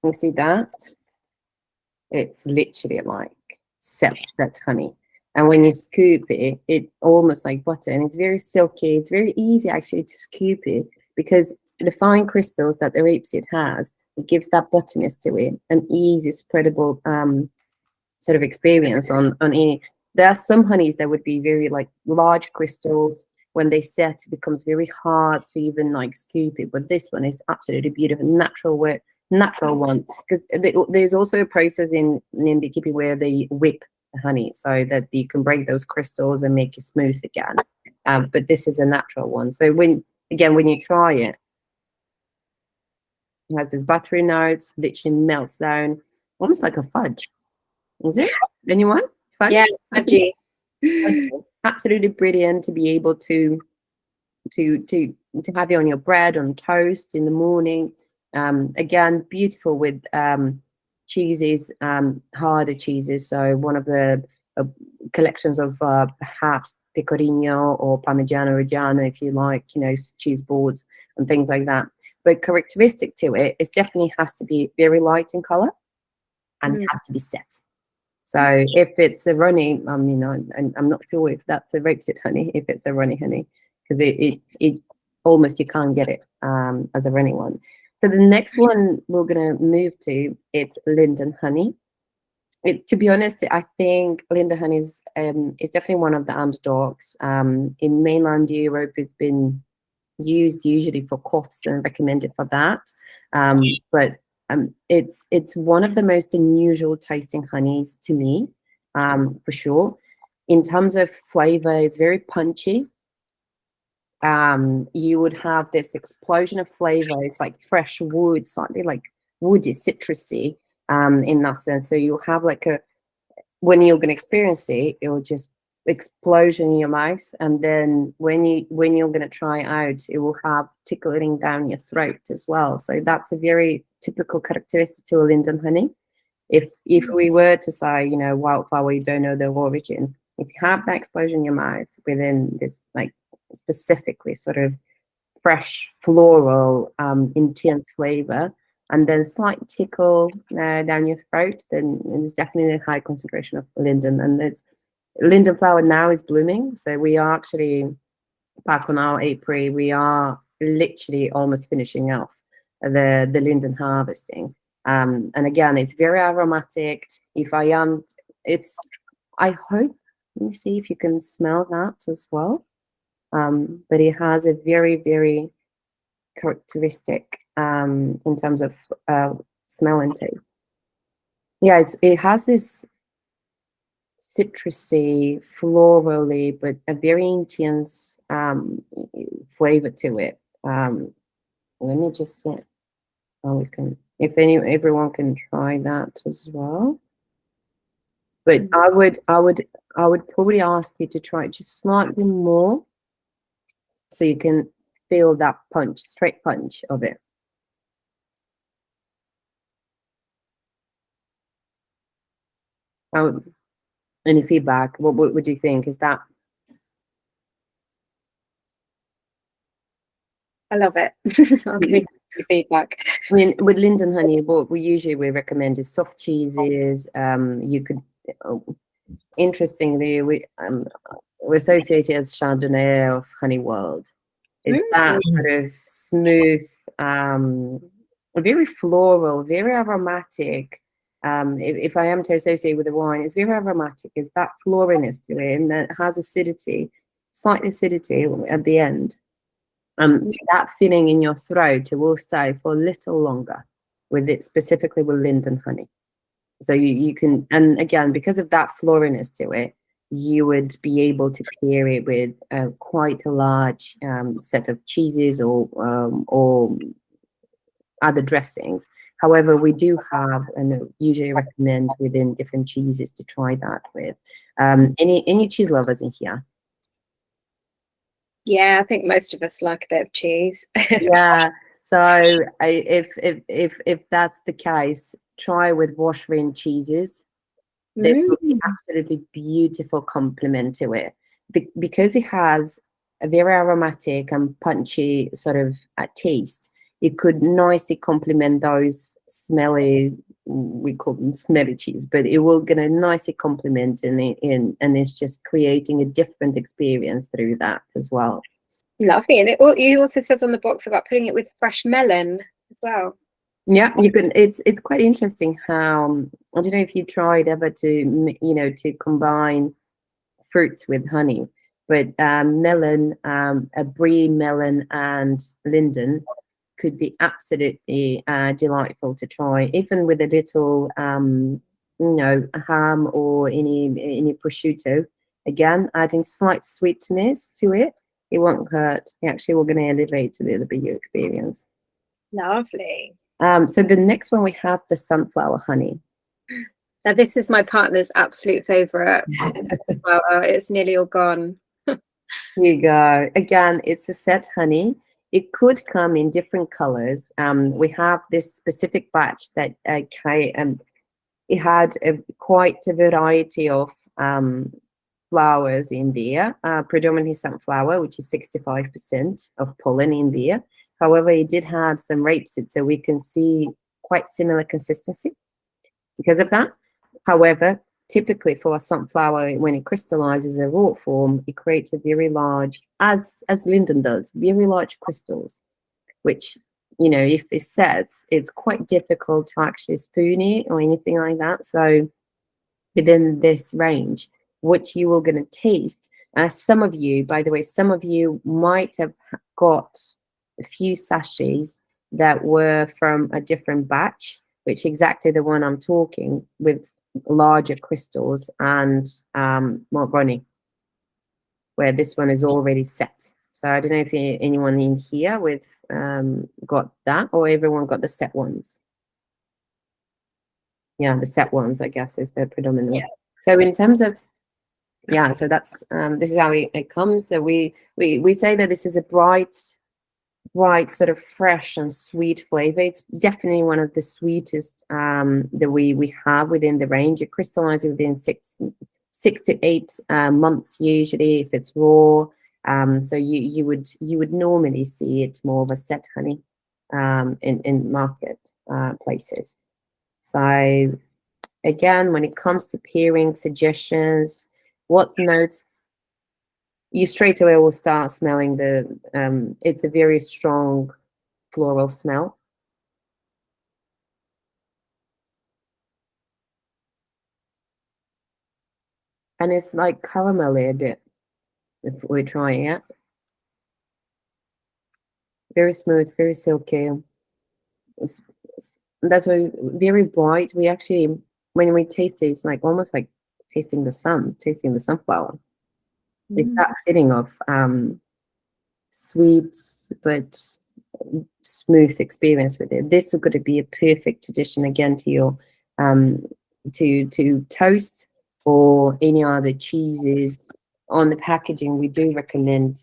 S6: You see that? It's literally like set honey. And when you scoop it, it's almost like butter, and it's very silky. It's very easy actually to scoop it, because the fine crystals that the rapeseed has, it gives that butterness to it, an easy spreadable sort of experience on any. There are some honeys that would be very like large crystals. When they set, it becomes very hard to even like scoop it. But this one is absolutely beautiful, natural one. Because there's also a process in beekeeping where they whip honey so that you can break those crystals and make it smooth again, but this is a natural one. So when you try it, it has this buttery notes, literally melts down almost like a fudge. Is it anyone? Fudge?
S1: Yeah, fudgy.
S6: Absolutely brilliant to be able to have it on your bread, on toast in the morning. Again, beautiful with cheeses, harder cheeses. So one of the collections of perhaps pecorino or parmigiano reggiano, if you like, you know, cheese boards and things like that. But characteristic to it, it definitely has to be very light in color, and it has to be set. So if it's a runny, you know, and I'm not sure if that's a rapeseed honey, if it's a runny honey, because it almost, you can't get it as a runny one. So the next one we're going to move to, it's linden honey. To be honest, I think linden honey is definitely one of the underdogs. In mainland Europe, it's been used usually for coughs and recommended for that. But it's one of the most unusual tasting honeys to me, for sure. In terms of flavor, it's very punchy. You would have this explosion of flavor. It's like fresh wood, slightly like woody, citrusy, in that sense. So you'll have like when you're going to experience it, it'll just explosion in your mouth, and then when you're going to try it out, it will have tickling down your throat as well. So that's a very typical characteristic to a linden honey. If we were to say, you know, wildflower, you don't know the origin, if you have that explosion in your mouth within this like specifically sort of fresh floral intense flavor, and then slight tickle down your throat, then there's definitely a high concentration of linden. And it's linden flower now is blooming, so we are actually back on our April. We are literally almost finishing off the linden harvesting, and again, it's very aromatic. If I am, it's I hope, let me see if you can smell that as well. But it has a very, very characteristic in terms of smell and taste. Yeah, it has this citrusy, florally, but a very intense flavor to it. Let me just see how we can, if everyone can try that as well. But I would probably ask you to try it just slightly more, so you can feel that punch, straight punch of it. Any feedback? What do you think? Is that?
S1: I love it. I'll give you feedback.
S6: I mean, with linden honey, what we recommend is soft cheeses. You could, interestingly, we associate it as Chardonnay of Honey World. Is that sort of smooth, very floral, very aromatic. If I am to associate with the wine, it's very aromatic. It's that floriness to it, and that has acidity, slight acidity at the end. That feeling in your throat, it will stay for a little longer with it, specifically with linden honey. So you can, and again, because of that floriness to it, you would be able to pair it with quite a large set of cheeses or other dressings. However, we do have, and usually recommend within different cheeses to try that with. Any cheese lovers in here?
S1: Yeah, I think most of us like a bit of cheese.
S6: Yeah. So if that's the case, try with wash-rin cheeses. This will be absolutely beautiful complement to it, because it has a very aromatic and punchy sort of taste. It could nicely complement those smelly, we call them smelly cheese, but it will gonna nicely complement and it's just creating a different experience through that as well.
S1: Lovely. And it also says on the box about putting it with fresh melon as well.
S6: Yeah, you can. It's quite interesting how, I don't know if you tried ever to combine fruits with honey, but melon, a brie melon and linden could be absolutely delightful to try, even with a little ham or any prosciutto. Again, adding slight sweetness to it, it won't hurt. It actually will going to elevate a little bit your experience.
S1: Lovely.
S6: So the next one we have the sunflower honey.
S1: Now this is my partner's absolute favorite. It's nearly all gone.
S6: Here you go. Again, it's a set honey. It could come in different colors. We have this specific batch that it had quite a variety of flowers in there, predominantly sunflower, which is 65% of pollen in there. However, it did have some rapeseed, so we can see quite similar consistency because of that. However, typically for a sunflower, when it crystallizes a raw form, it creates a very large, as linden does, very large crystals, which, if it sets, it's quite difficult to actually spoon it or anything like that. So within this range, what you will going to taste, some of you, by the way, some of you might have got a few sachets that were from a different batch, which exactly the one I'm talking with larger crystals and Mont where this one is already set. So I don't know if anyone in here with got that, or everyone got the set ones. Yeah, the set ones, I guess, is the predominant. Yeah. So in terms of, yeah, so that's this is how it comes. So we say that this is a bright, sort of fresh and sweet flavor. It's definitely one of the sweetest that we have within the range. It crystallizes within 6 to 8 months usually if it's raw. So you would normally see it more of a set honey in market places. So again, when it comes to pairing suggestions, what notes, you straight away will start smelling the, it's a very strong floral smell. and it's like caramelly a bit if we're trying it. Very smooth, very silky. That's why very bright. We actually, when we taste it, it's like almost like tasting the sun, tasting the sunflower. It's that feeling of sweet but smooth experience with it. This is going to be a perfect addition again to your to toast or any other cheeses. On the packaging, we do recommend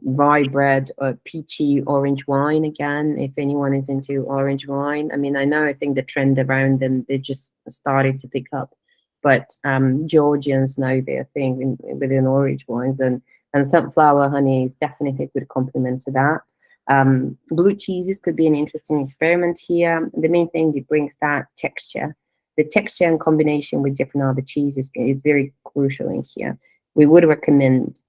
S6: rye bread or peachy orange wine again, if anyone is into orange wine. I mean, I think the trend around them, they just started to pick up, but Georgians know their thing within orange wines, and sunflower honey is definitely a good complement to that. Blue cheeses could be an interesting experiment here. The main thing, it brings that texture. The texture in combination with different other cheeses is very crucial in here. We would recommend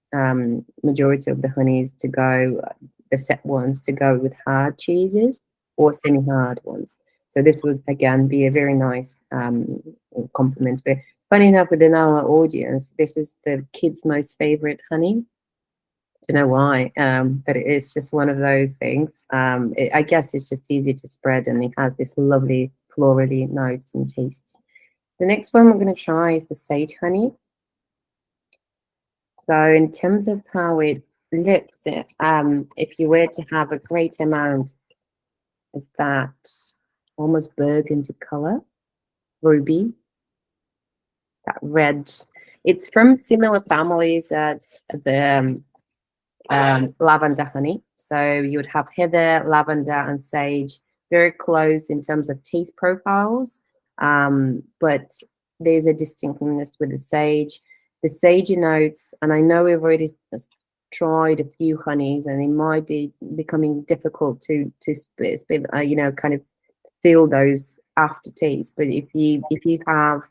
S6: majority of the honeys to go, the set ones to go with hard cheeses or semi-hard ones. So this would again be a very nice complement. But funny enough, within our audience, this is the kids' most favorite honey. Don't know why, but it is just one of those things. I guess it's just easy to spread, and it has this lovely florally notes and tastes. The next one we're going to try is the sage honey. So in terms of how it looks, if you were to have a great amount, is that almost burgundy color, ruby, that red. It's from similar families as the lavender honey. So you would have heather, lavender, and sage, very close in terms of taste profiles, but there's a distinctness with the sage. The sagey notes, and I know we've already tried a few honeys, and it might be becoming difficult to kind of feel those aftertaste. But if you have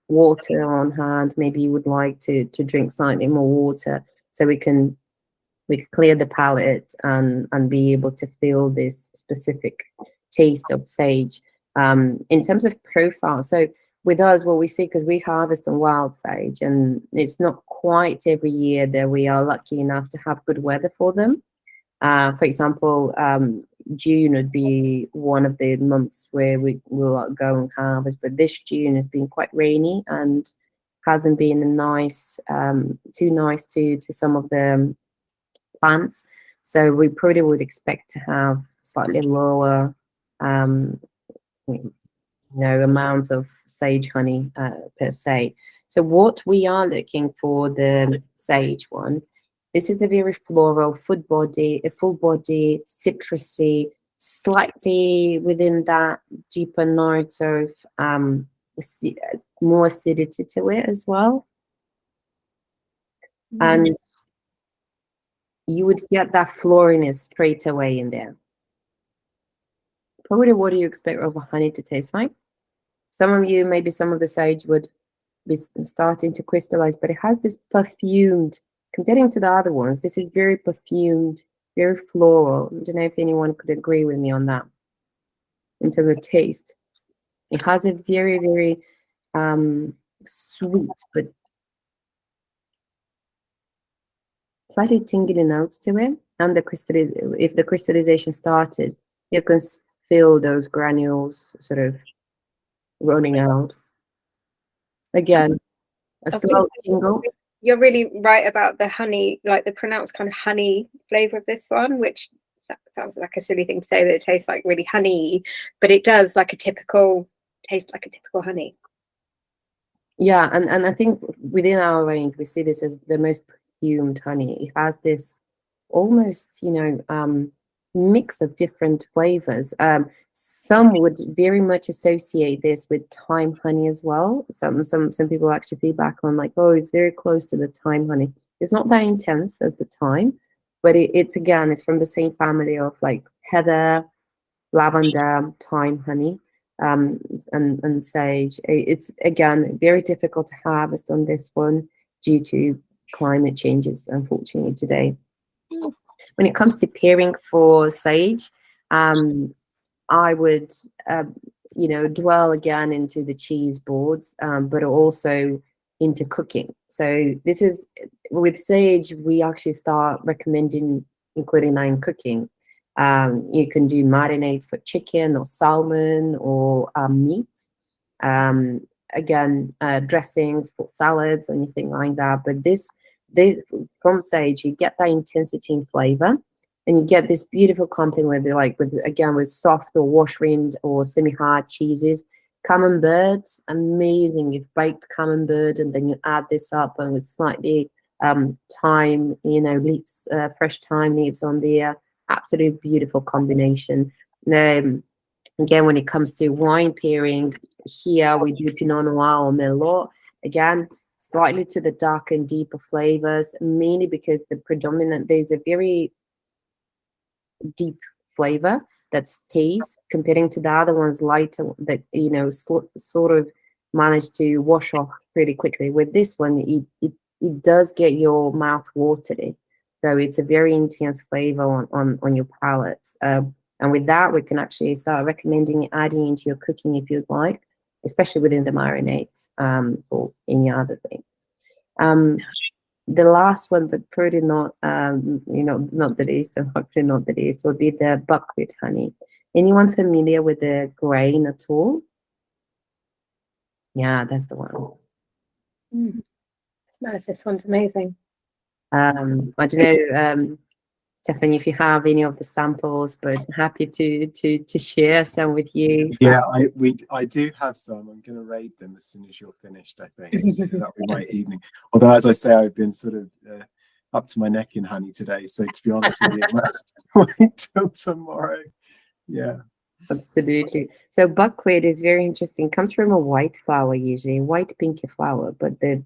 S6: water on hand, maybe you would like to drink slightly more water, so we can clear the palate and be able to feel this specific taste of sage. In terms of profile, so with us, what we see, because we harvest on wild sage, and it's not quite every year that we are lucky enough to have good weather for them. For example, June would be one of the months where we will go and harvest, but this June has been quite rainy and hasn't been nice, too nice to some of the plants. So we probably would expect to have slightly lower amounts of sage honey per se. So what we are looking for the sage one, this is a very floral, full body, citrusy, slightly within that deeper notes of more acidity to it as well. And you would get that floriness straight away in there. Probably what do you expect of a honey to taste like? Some of you, maybe some of the sage would be starting to crystallize, but it has this perfumed, comparing to the other ones, this is very perfumed, very floral. I don't know if anyone could agree with me on that in terms of taste. It has a very, very sweet, but slightly tingly notes to it. And if the crystallization started, you can feel those granules sort of running out. Again, a slow tingle.
S1: You're really right about the honey, like the pronounced kind of honey flavor of this one, which sounds like a silly thing to say, that it tastes like really honey, but it does taste like a typical honey.
S6: Yeah, and I think within our range, we see this as the most perfumed honey. It has this almost, mix of different flavors. Some would very much associate this with thyme honey as well. Some people actually feedback on like, oh, it's very close to the thyme honey. It's not that intense as the thyme, but it's from the same family of like heather, lavender, thyme honey, and sage. It's again very difficult to harvest on this one due to climate changes, unfortunately, today. When it comes to pairing for sage, I would, dwell again into the cheese boards, but also into cooking. So this is with sage, we actually start recommending including that in cooking. You can do marinades for chicken or salmon or meats. Again, dressings for salads or anything like that. But this from sage, you get that intensity in flavor, and you get this beautiful complement with soft or wash rind or semi-hard cheeses. Camembert, amazing. You've baked camembert and then you add this up and with slightly thyme, leaves, fresh thyme leaves on there. Absolutely beautiful combination. Again, when it comes to wine pairing, here we do Pinot Noir or Merlot. Again, slightly to the dark and deeper flavors, mainly because there's a very deep flavor that stays comparing to the other ones lighter that sort of manage to wash off pretty quickly. With this one, it does get your mouth watery, so it's a very intense flavor on your palates. And with that, we can actually start recommending adding into your cooking if you'd like, especially within the marinades or any other things. The last one, but probably not, not the least, and hopefully not the least, would be the buckwheat honey. Anyone familiar with the grain at all? Yeah, that's the one.
S1: No, this one's amazing.
S6: I don't know, Stephanie, if you have any of the samples, but happy to share some with you.
S7: Yeah, I do have some. I'm going to raid them as soon as you're finished, I think. That'll be my evening. Although, as I say, I've been sort of up to my neck in honey today. So to be honest with you, it must wait till tomorrow. Yeah.
S6: Absolutely. So buckwheat is very interesting. It comes from a white flower, usually white pinky flower, but the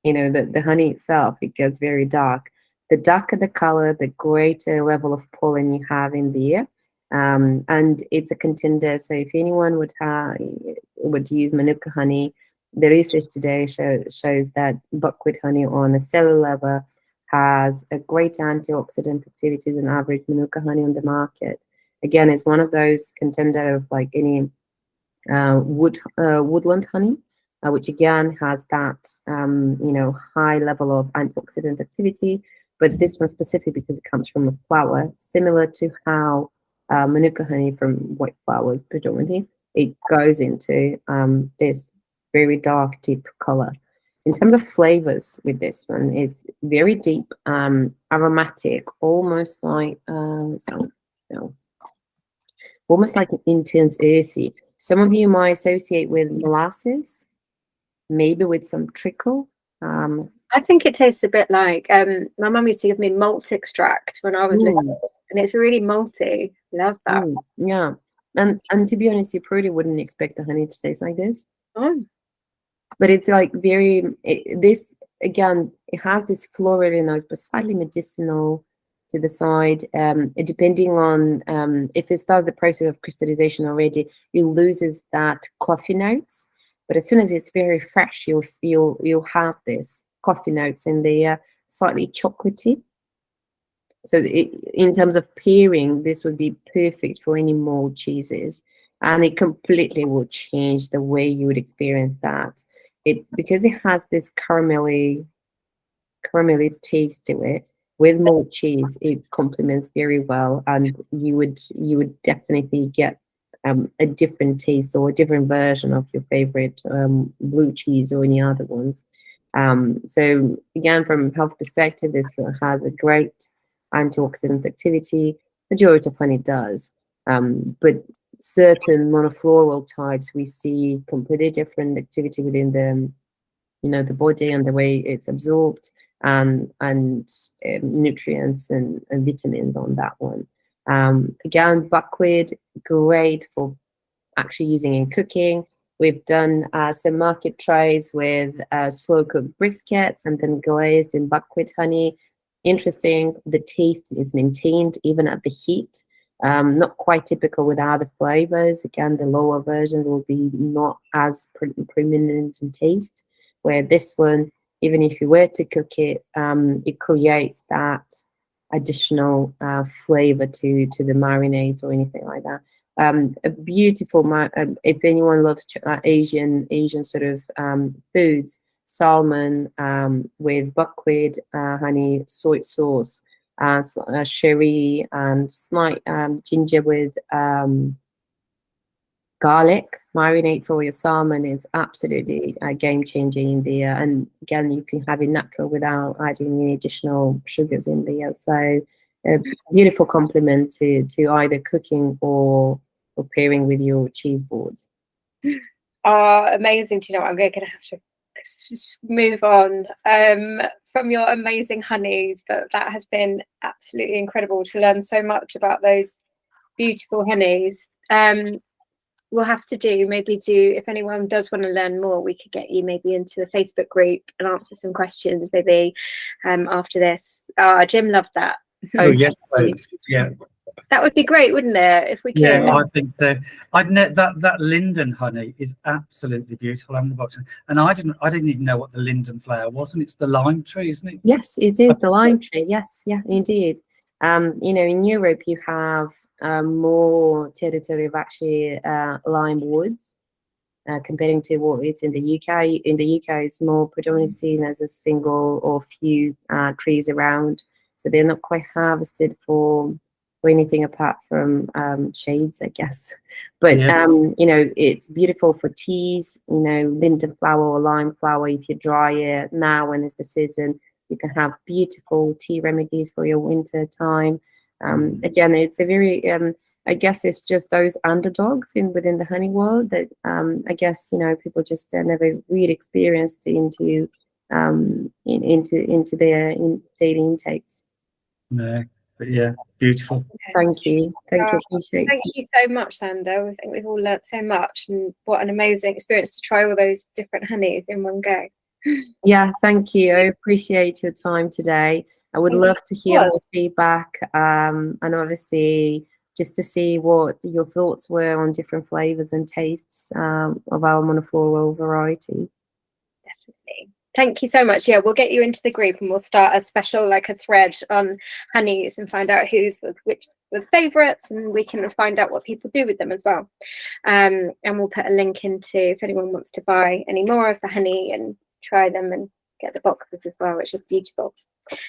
S6: honey itself, it gets very dark. The darker the color, the greater level of pollen you have in there. And it's a contender. So if anyone would use Manuka honey, the research today shows that buckwheat honey on a cellular level has a greater antioxidant activity than average Manuka honey on the market. Again, it's one of those contender of like any woodland honey, which again has that high level of antioxidant activity. But this one specific because it comes from a flower, similar to how Manuka honey from white flowers predominantly, it goes into this very dark, deep color. In terms of flavors with this one, is very deep, aromatic, almost like almost like an intense earthy. Some of you might associate with molasses, maybe with some trickle.
S1: I think it tastes a bit like my mum used to give me malt extract when I was little, and it's really malty. Love that.
S6: Yeah, and to be honest, you probably wouldn't expect a honey to taste like this. But it's like this again. It has this floral notes, but slightly medicinal to the side. Depending on if it starts the process of crystallization already, it loses that coffee notes. But as soon as it's very fresh, you'll have this coffee notes in there, slightly chocolatey. So in terms of pairing, this would be perfect for any mold cheeses, and it completely will change the way you would experience that. Because it has this caramelly taste to it. With mold cheese, it complements very well, and you would definitely get a different taste or a different version of your favorite blue cheese or any other ones. So again, from a health perspective, this has a great antioxidant activity. Majority of honey does, but certain monofloral types we see completely different activity within the body and the way it's absorbed, and nutrients and vitamins on that one. Again, buckwheat, great for actually using in cooking. We've done some market tries with slow cooked briskets and then glazed in buckwheat honey. Interesting, the taste is maintained even at the heat. Not quite typical with other flavors. Again, the lower version will be not as prominent in taste, where this one, even if you were to cook it, it creates that additional flavor to the marinades or anything like that. A beautiful, if anyone loves Asian sort of foods, salmon with buckwheat honey, soy sauce, sherry, and slight ginger with garlic. Marinate for your salmon is absolutely game changing in there. And again, you can have it natural without adding any additional sugars in there. So a beautiful complement to either cooking or pairing with your cheese boards.
S1: Amazing. Do you know what? I'm going to have to move on from your amazing honeys, but that has been absolutely incredible to learn so much about those beautiful honeys. We'll have to if anyone does want to learn more, we could get you maybe into the Facebook group and answer some questions maybe after this. Jim loved that.
S5: Oh yes, please. Yeah.
S6: That would be great, wouldn't it? If we could.
S5: Yeah, I think so. That linden honey is absolutely beautiful on the box, and I didn't even know what the linden flower was, and it's the lime tree, isn't it?
S6: Yes, it is the lime tree. Yes, yeah, indeed. In Europe you have more territory of actually lime woods comparing to what it's in the UK. In the UK, it's more predominantly seen as a single or few trees around, so they're not quite harvested for anything apart from shades, I guess. But
S5: Yeah.
S6: It's beautiful for teas. Linden flower or lime flower, if you dry it now when it's the season, you can have beautiful tea remedies for your winter time. Again, it's a very I guess it's just those underdogs within the honey world that I guess people just never really experienced into their daily intakes.
S5: No, but yeah, beautiful.
S6: Thank you. Appreciate
S1: thank
S6: it.
S1: you so much, Sandra. I think we've all learnt so much, and what an amazing experience to try all those different honeys in one go.
S6: Yeah, thank you. I appreciate your time today. I would love to hear more feedback, and obviously just to see what your thoughts were on different flavors and tastes of our monofloral variety.
S1: Definitely. Thank you so much. Yeah, we'll get you into the group and we'll start a special, like a thread on honeys and find out which was favourites, and we can find out what people do with them as well. And we'll put a link into if anyone wants to buy any more of the honey and try them and get the boxes as well, which is beautiful.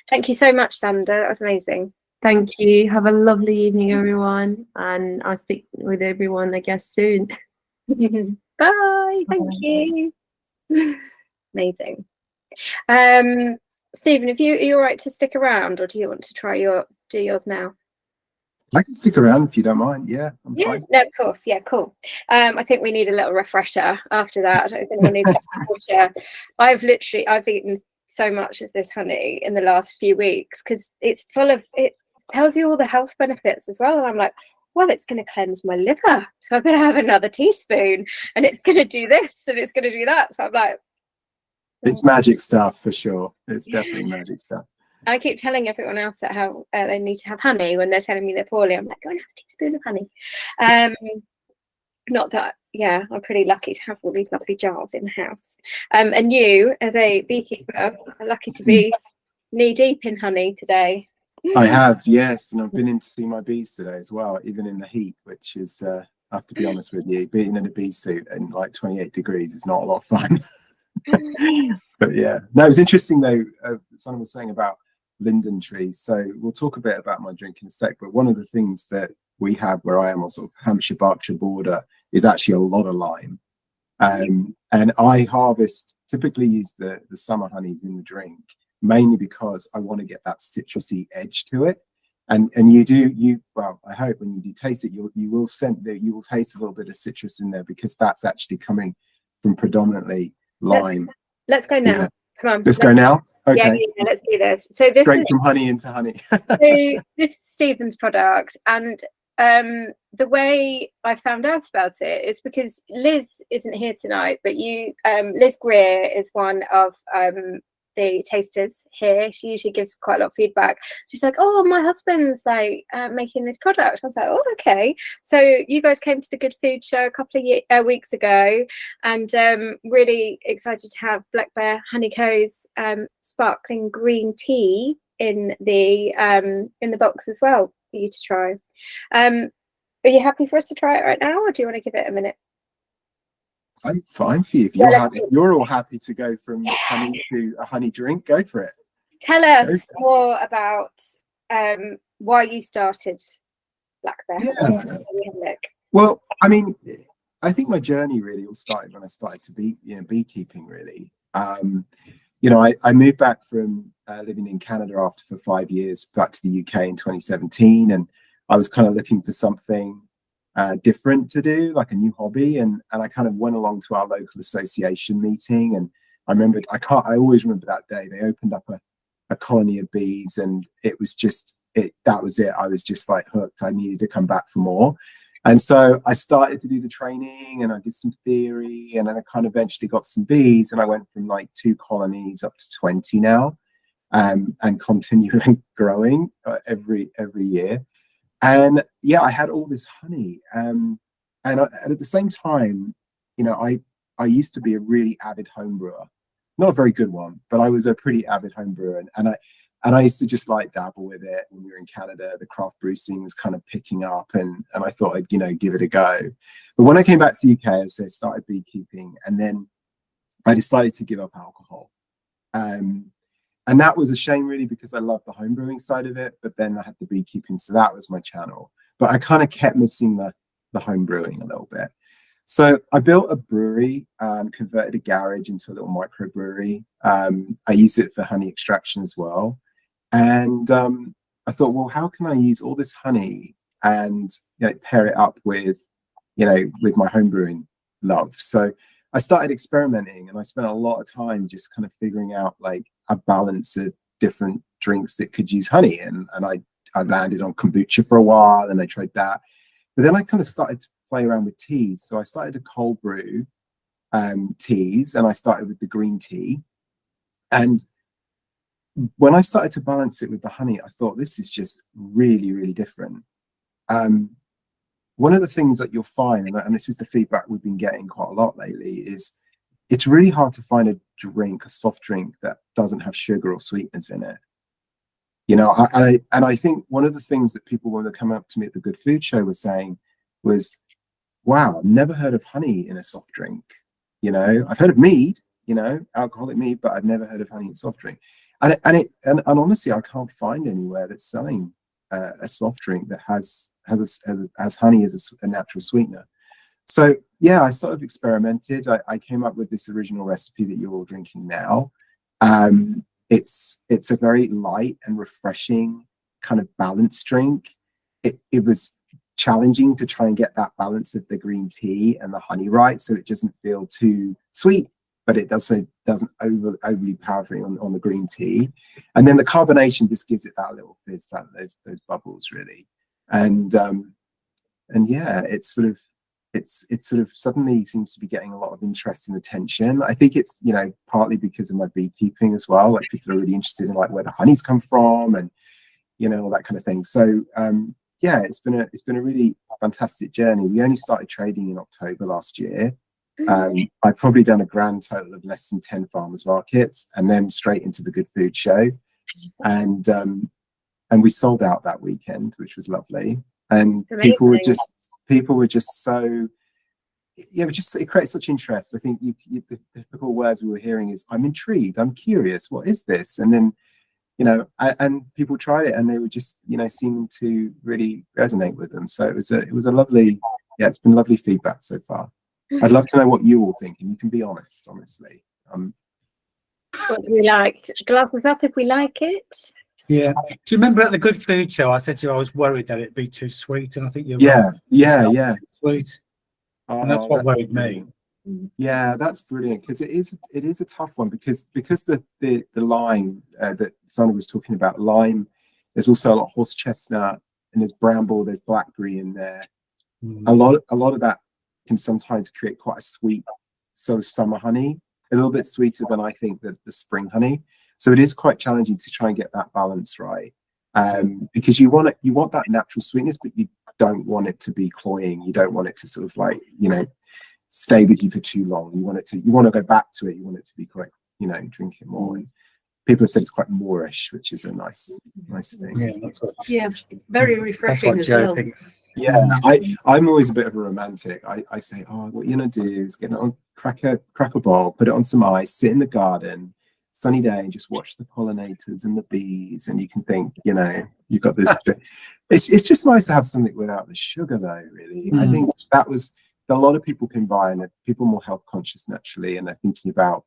S1: Thank you so much, Sandra. That was amazing.
S6: Thank you. Have a lovely evening, everyone. And I'll speak with everyone, I guess, soon.
S1: Bye. Thank you. Amazing. Stephen, are you all right to stick around, or do you want to do yours now?
S7: I can stick around if you don't mind. Yeah, I'm fine.
S1: No, of course. Yeah, cool. I think we need a little refresher after that. I don't think anyone needs water. I've eaten so much of this honey in the last few weeks because it tells you all the health benefits as well. And I'm like, well, it's going to cleanse my liver, so I better have another teaspoon, and it's going to do this and it's going to do that. So I'm like,
S7: it's magic stuff for sure. It's definitely magic stuff.
S1: I keep telling everyone else that how they need to have honey when they're telling me they're poorly. I'm like, go and have a teaspoon of honey. Not that, yeah, I'm pretty lucky to have all these lovely jars in the house. And you, as a beekeeper, are lucky to be knee deep in honey today.
S7: I have, yes, and I've been in to see my bees today as well, even in the heat, which is, I have to be honest with you, being in a bee suit and like 28 degrees is not a lot of fun. But yeah, no, it was interesting though. Someone was saying about linden trees. So we'll talk a bit about my drink in a sec. But one of the things that we have where I am on sort of Hampshire Berkshire border is actually a lot of lime. And I typically use the summer honeys in the drink, mainly because I want to get that citrusy edge to it. And well, I hope when you do taste it, you will taste a little bit of citrus in there because that's actually coming from predominantly lime.
S1: Let's go now. Yeah. Come on.
S7: Let's go now. Okay.
S1: Yeah, let's do this. So this
S7: straight from honey into honey.
S1: So this is Stephen's product, and the way I found out about it is because Liz isn't here tonight, but Liz Greer is one of the tasters here. She usually gives quite a lot of feedback. She's like, oh, my husband's like making this product. I was like, oh, okay. So you guys came to the Good Food Show a couple of weeks ago, and really excited to have Black Bear Honeyco's sparkling green tea in the box as well for you to try. Are you happy for us to try it right now, or do you want to give it a minute?
S7: I'm fine for you. If you're happy, if you're all happy to go from honey to a honey drink, go for it.
S1: Tell us more about why you started Black Bear.
S7: Yeah. Well, I mean, I think my journey really all started when I started to beekeeping really. I moved back from living in Canada for 5 years back to the UK in 2017, and I was kind of looking for something different to do, like a new hobby, and I kind of went along to our local association meeting, and I always remember that day. They opened up a colony of bees, and it was just that was it. I was just like hooked. I needed to come back for more. And so I started to do the training, and I did some theory, and then I kind of eventually got some bees, and I went from like 2 colonies up to 20 now, and continuing growing every year. And yeah, I had all this honey, and at the same time, I used to be a really avid home brewer, not a very good one, but I was a pretty avid home brewer, and I used to just like dabble with it. When we were in Canada, the craft brew scene was kind of picking up, and I thought I'd give it a go. But when I came back to the UK, I started beekeeping, and then I decided to give up alcohol. And that was a shame really, because I loved the home brewing side of it, but then I had the beekeeping, so that was my channel. But I kind of kept missing the home brewing a little bit. So I built a brewery, converted a garage into a little microbrewery. I used it for honey extraction as well. And I thought, well, how can I use all this honey and pair it up with my home brewing love? So I started experimenting, and I spent a lot of time just kind of figuring out like a balance of different drinks that could use honey. And I landed on kombucha for a while, and I tried that. But then I kind of started to play around with teas. So I started to cold brew teas, and I started with the green tea. And when I started to balance it with the honey, I thought this is just really, really different. One of the things that you'll find, and this is the feedback we've been getting quite a lot lately, is it's really hard to find a soft drink that doesn't have sugar or sweetness in it. I think one of the things that people, when they come up to me at the Good Food Show, were saying was, wow, I've never heard of honey in a soft drink. I've heard of mead, alcoholic mead, but I've never heard of honey in a soft drink. And honestly, I can't find anywhere that's selling a soft drink that has honey as a natural sweetener. So yeah, I sort of experimented. I came up with this original recipe that you're all drinking now. It's a very light and refreshing kind of balanced drink. It was challenging to try and get that balance of the green tea and the honey right, so it doesn't feel too sweet, but it doesn't overly powdery on the green tea. And then the carbonation just gives it that little fizz, those bubbles really. And yeah, it's sort of suddenly seems to be getting a lot of interest and attention. I think it's partly because of my beekeeping as well. Like, people are really interested in like where the honey's come from, and all that kind of thing. So yeah, it's been a really fantastic journey. We only started trading in October last year. I've probably done a grand total of less than 10 farmers markets, and then straight into the Good Food Show, and we sold out that weekend, which was lovely. And people were just so, it creates such interest. I think the typical words we were hearing is, I'm intrigued, I'm curious, what is this? And then and people tried it, and they were just seeming to really resonate with them. So it was a lovely, it's been lovely feedback so far. I'd love to know what you all think, and you can be honest, honestly.
S1: What do we like? Glasses up if we like it.
S5: Yeah. Do you remember at the Good Food Show, I said to you I was worried that it'd be too sweet, and I think you're
S7: yeah,
S5: right.
S7: yeah.
S5: Sweet. And that's what worried me.
S7: Yeah, that's brilliant, because it is a tough one, because the lime that Sandra was talking about, lime, there's also a lot of horse chestnut, and there's bramble, there's blackberry in there. A lot of that can sometimes create quite a sweet sort of summer honey, a little bit sweeter than I think the spring honey. So it is quite challenging to try and get that balance right, because you want that natural sweetness, but you don't want it to be cloying. You don't want it to sort of like stay with you for too long. You want to go back to it. You want it to be quite drink it more. And people have said it's quite moorish, which is a nice thing.
S8: Yeah, very refreshing as well.
S7: Yeah, I'm always a bit of a romantic. I say, oh, what you're gonna do is get it on crack a bowl, put it on some ice, sit in the garden, sunny day, and just watch the pollinators and the bees, and you can think, you've got this. It's just nice to have something without the sugar, though. Really, I think that was a lot of people can buy, and people are more health conscious naturally, and they're thinking about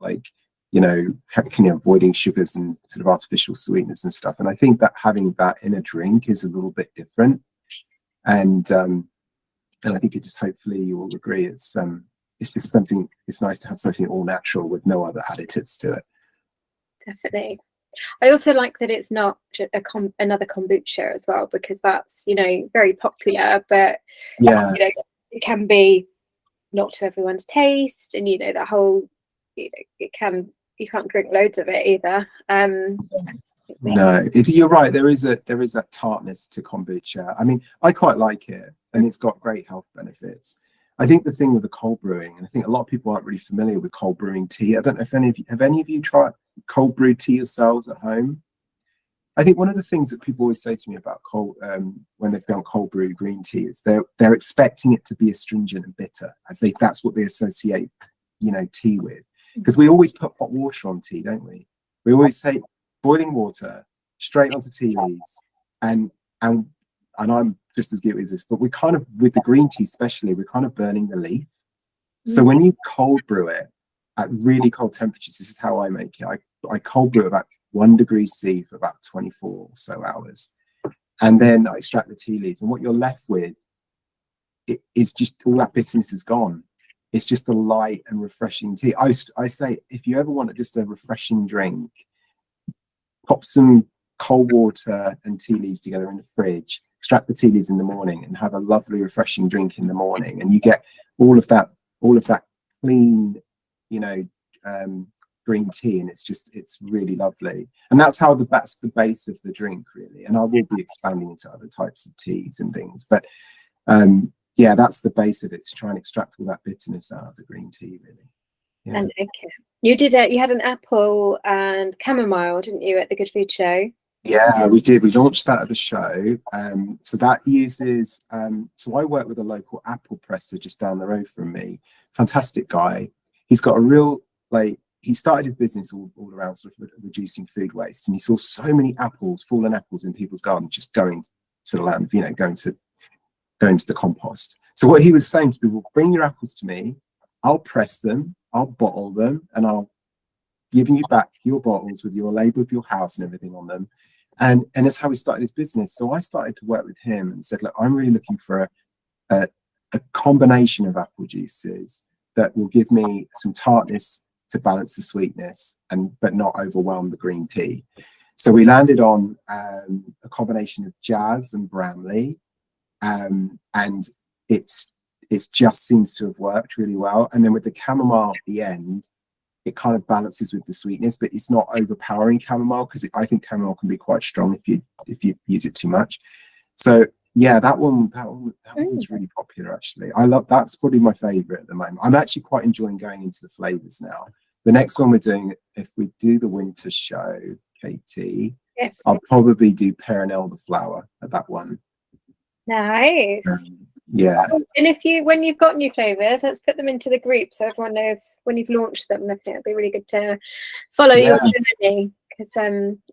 S7: avoiding sugars and sort of artificial sweeteners and stuff. And I think that having that in a drink is a little bit different. And I think it just, hopefully you will agree, it's just something, it's nice to have something all natural with no other additives to it.
S1: Definitely. I also like that it's not another kombucha as well, because that's, very popular, but
S7: Yeah,
S1: it can be not to everyone's taste, and the whole, it can, you can't drink loads of it either.
S7: no, you're right. There is that tartness to kombucha. I mean, I quite like it, and it's got great health benefits. I think the thing with the cold brewing, and I think a lot of people aren't really familiar with cold brewing tea. I don't know if any of you tried cold brewed tea yourselves at home. I think one of the things that people always say to me about cold, when they've done cold brew green tea, is they're expecting it to be astringent and bitter, that's what they associate, tea with. Because we always put hot water on tea, don't we? We always take boiling water straight onto tea leaves, and I'm just as guilty as this, but we kind of, with the green tea especially, we're kind of burning the leaf. So when you cold brew it at really cold temperatures, this is how I make it. I cold brew about 1 degree C for about 24 or so hours, and then I extract the tea leaves, and what you're left with is just all that bitterness is gone. It's just a light and refreshing tea. I say, if you ever want just a refreshing drink, pop some cold water and tea leaves together in the fridge, extract the tea leaves in the morning, and have a lovely refreshing drink in the morning, and you get all of that clean, green tea, and it's really lovely. And that's the base of the drink, really. And I will be expanding into other types of teas and things, but yeah, that's the base of it, to try and extract all that bitterness out of the green tea, really. Yeah.
S1: And okay, you had an apple and chamomile, didn't you, at the Good Food Show?
S7: Yeah, we did. We launched that at the show. So that uses, so I work with a local apple presser just down the road from me. Fantastic guy. He's got a real, he started his business all around sort of reducing food waste. And he saw so many fallen apples in people's gardens just going to the land, going to the compost. So what he was saying to people, bring your apples to me, I'll press them, I'll bottle them, and I'll give you back your bottles with your label of your house and everything on them. And that's how he started his business. So I started to work with him and said, look, I'm really looking for a combination of apple juices that will give me some tartness to balance the sweetness, but not overwhelm the green tea. So we landed on a combination of Jazz and Bramley, and it's just seems to have worked really well. And then with the chamomile at the end, it kind of balances with the sweetness, but it's not overpowering chamomile, because I think chamomile can be quite strong if you use it too much. So yeah, that one's really popular, actually. That's probably my favorite at the moment. I'm actually quite enjoying going into the flavors now. The next one we're doing, if we do the winter show, Katie, I'll probably do pear and elderflower at that one.
S1: Nice.
S7: Yeah.
S1: And when you've got new flavors, let's put them into the group so everyone knows when you've launched them. I think it'd be really good to follow your journey, because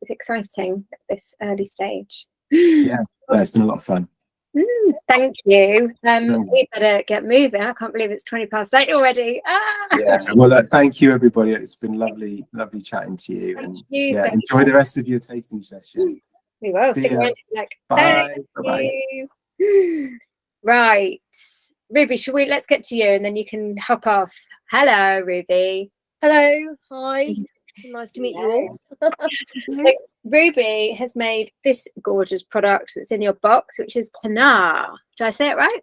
S1: it's exciting at this early stage.
S7: Yeah, it's been a lot of fun.
S1: Thank you. We better get moving. I can't believe it's 8:20 already.
S7: Yeah. Well, thank you, everybody. It's been lovely chatting to you.
S1: Thank you.
S7: Yeah, enjoy the rest of your tasting session.
S1: We will.
S7: See
S1: Stick
S7: ya.
S1: around.
S7: Bye.
S1: Thank you. Right, Ruby. Let's get to you, and then you can hop off. Hello, Ruby.
S8: Hello. Hi. Nice to meet you all.
S1: So Ruby has made this gorgeous product that's in your box, which is Kana. Did I say it right?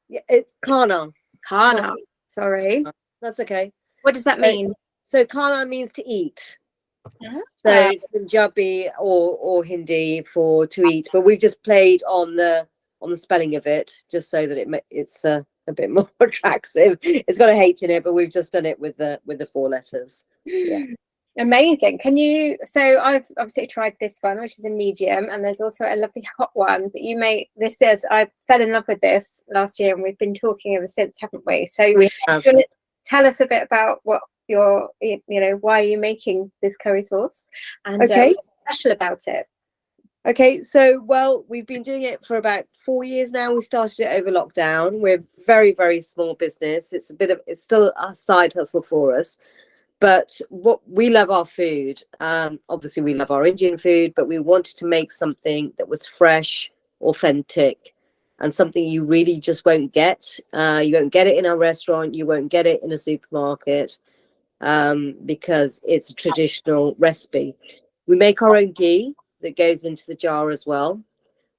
S8: Yeah, it's Kana.
S1: Kana. Sorry.
S8: That's okay.
S1: What does that mean?
S8: So Kana means to eat.
S1: Ah.
S8: So it's Punjabi or Hindi for to eat, but we've just played on the spelling of it, just so that it's a bit more attractive. It's got a H in it, but we've just done it with the 4 letters. Yeah.
S1: Amazing. Can you, so I've obviously tried this one, which is a medium, and there's also a lovely hot one that you made. This is, I fell in love with this last year and we've been talking ever since, haven't we? So
S8: We have.
S1: do you want to tell us a bit about what your, you know, why are you making this curry sauce and
S8: Okay.
S1: what's special about it?
S8: Okay, so well, we've been doing it for about 4 years now. We started it over lockdown. We're very, very small business. It's it's still a side hustle for us. But what we love our food. Obviously, we love our Indian food, but we wanted to make something that was fresh, authentic, and something you really just won't get. You won't get it in a restaurant. You won't get it in a supermarket because it's a traditional recipe. We make our own ghee that goes into the jar as well.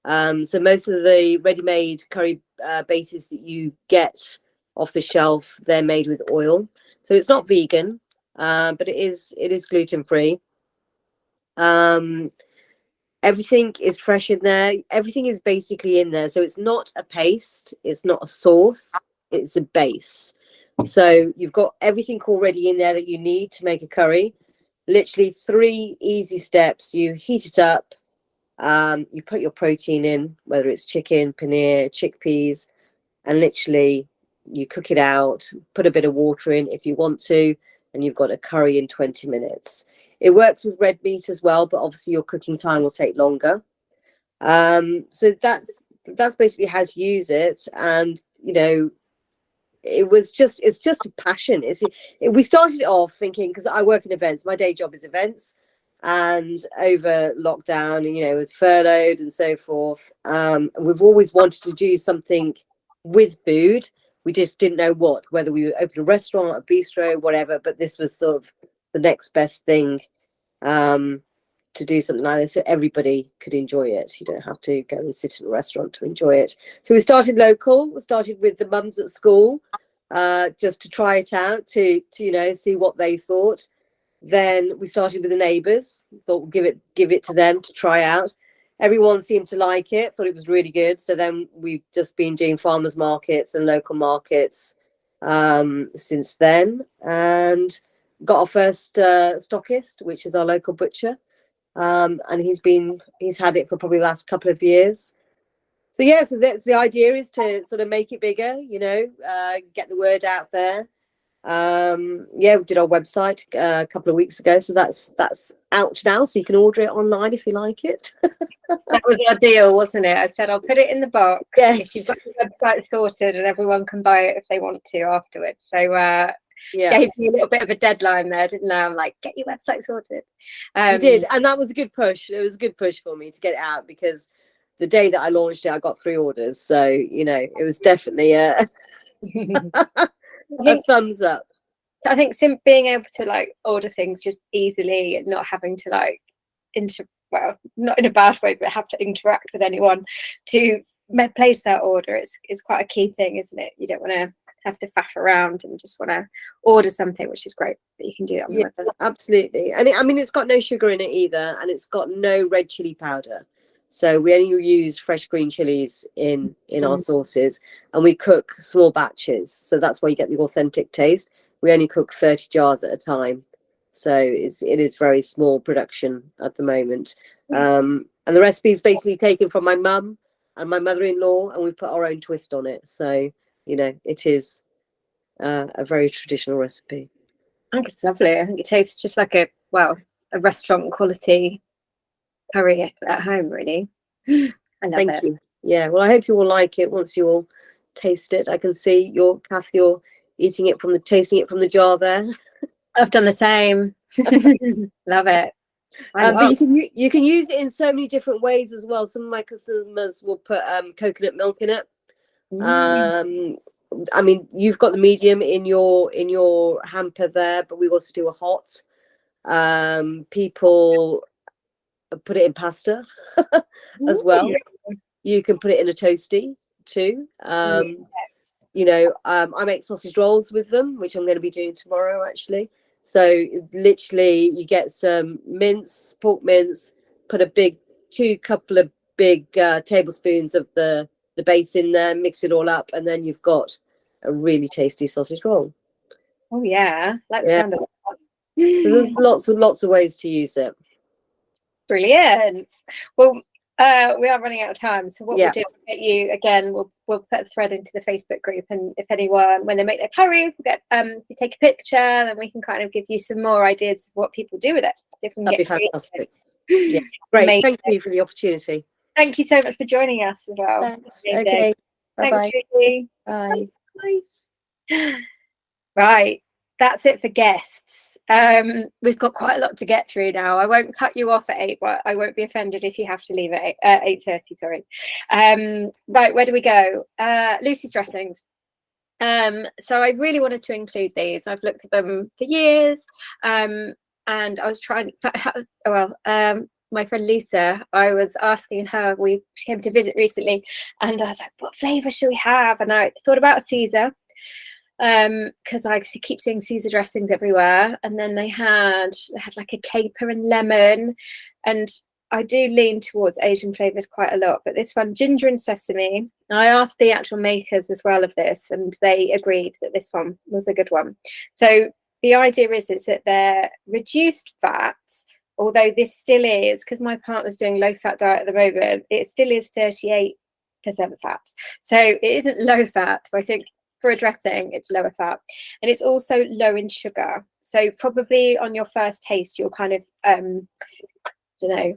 S8: So most of the ready-made curry bases that you get off the shelf, they're made with oil. So it's not vegan. But it is gluten free. Everything is fresh in there. Everything is basically in there. So it's not a paste. It's not a sauce. It's a base. So you've got everything already in there that you need to make a curry. Literally 3 easy steps. You heat it up. You put your protein in, whether it's chicken, paneer, chickpeas, and literally you cook it out, put a bit of water in if you want to, and you've got a curry in 20 minutes. It works with red meat as well, but obviously your cooking time will take longer. So that's basically how to use it. And you know, it's just a passion. We started off thinking, because I work in events, my day job is events, and over lockdown, you know, was furloughed and so forth. We've always wanted to do something with food. We just didn't know what, whether we would open a restaurant, a bistro, whatever, but this was sort of the next best thing to do something like this so everybody could enjoy it. You don't have to go and sit in a restaurant to enjoy it. So we started local. We started with the mums at school just to try it out, to you know, see what they thought. Then we started with the neighbours. Thought we'll give it to them to try out. Everyone seemed to like it, thought it was really good. So then we've just been doing farmers markets and local markets since then, and got our first stockist, which is our local butcher, and he's had it for probably the last couple of years. So yeah, so that's the idea, is to sort of make it bigger, you know, get the word out there. Yeah, we did our website a couple of weeks ago, so that's out now, so you can order it online if you like it.
S1: That was our deal, wasn't it? I said I'll put it in the box
S8: Yes.
S1: if you've got the website sorted, and everyone can buy it if they want to afterwards. So
S8: Yeah,
S1: gave me a little bit of a deadline there, didn't I? I'm like, get your website sorted.
S8: you did, and that was a good push. It was a good push for me to get it out, because the day that I launched it, I got 3 orders. So you know, it was definitely a thumbs up.
S1: I think being able to like order things just easily and not having to like well, not in a bad way, but have to interact with anyone to place that order is quite a key thing, isn't it? You don't want to have to faff around and just want to order something, which is great that you can do it on the website.
S8: Absolutely. And I mean, it's got no sugar in it either, and it's got no red chili powder. So we only use fresh green chilies in our sauces, and we cook small batches. So that's why you get the authentic taste. We only cook 30 jars at a time. So it is very small production at the moment. And the recipe is basically taken from my mum and my mother-in-law, and we put our own twist on it. So, you know, it is a very traditional recipe.
S1: I think it's lovely. I think it tastes just like a restaurant quality curry at home, really. I love
S8: Thank
S1: it.
S8: you. Yeah, well, I hope you will like it once you all taste it. I can see Kath, you're tasting it from the jar there.
S1: I've done the same. Love it.
S8: But you can use it in so many different ways as well. Some of my customers will put coconut milk in it. I mean, you've got the medium in your hamper there, but we also do a hot. People put it in pasta as well. You can put it in a toasty too.
S1: Yes.
S8: You know, I make sausage rolls with them, which I'm going to be doing tomorrow actually. So literally you get some pork mince, put a couple of big tablespoons of the base in there, mix it all up, and then you've got a really tasty sausage roll.
S1: Oh yeah, like the sound of it.
S8: So there's lots of ways to use it.
S1: Brilliant. Well, we are running out of time, so what we'll do is get you again. We'll put a thread into the Facebook group, and if anyone, when they make their curry, you take a picture, then we can kind of give you some more ideas of what people do with it. See if we can
S8: That'd be
S1: get
S8: fantastic. Yeah, great.
S1: Amazing.
S8: Thank you for the opportunity.
S1: Thank you so much for joining us as well.
S8: Thanks.
S1: Amazing.
S8: Okay.
S1: Thanks,
S8: Bye-bye.
S1: Ruby.
S8: Bye.
S1: Bye. Right, that's it for guests. We've got quite a lot to get through now. I won't cut you off at 8, but I won't be offended if you have to leave at 8:30. Sorry. Right, where do we go? Lucy's dressings. So I really wanted to include these. I've looked at them for years, and I was trying. My friend Lisa, I was asking her. She came to visit recently, and I was like, "What flavour should we have?" And I thought about Caesar, because I keep seeing Caesar dressings everywhere. And then they had like a caper and lemon, and I do lean towards Asian flavours quite a lot. But this one, ginger and sesame. And I asked the actual makers as well of this, and they agreed that this one was a good one. So the idea is that they're reduced fat. Although this still is, because my partner's doing low fat diet at the moment, it still is 38% fat. So it isn't low fat, but I think for a dressing, it's lower fat. And it's also low in sugar. So probably on your first taste, you'll kind of,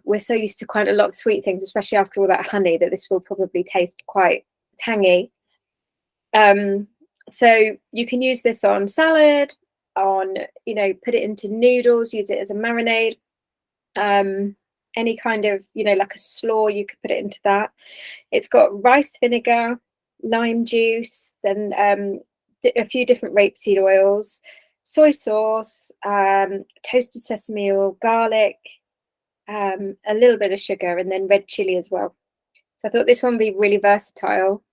S1: we're so used to quite a lot of sweet things, especially after all that honey, that this will probably taste quite tangy. So you can use this on salad, put it into noodles, use it as a marinade. Any kind of, like a slaw, you could put it into that. It's got rice vinegar, lime juice, then a few different rapeseed oils, soy sauce, toasted sesame oil, garlic, a little bit of sugar, and then red chili as well. So I thought this one would be really versatile.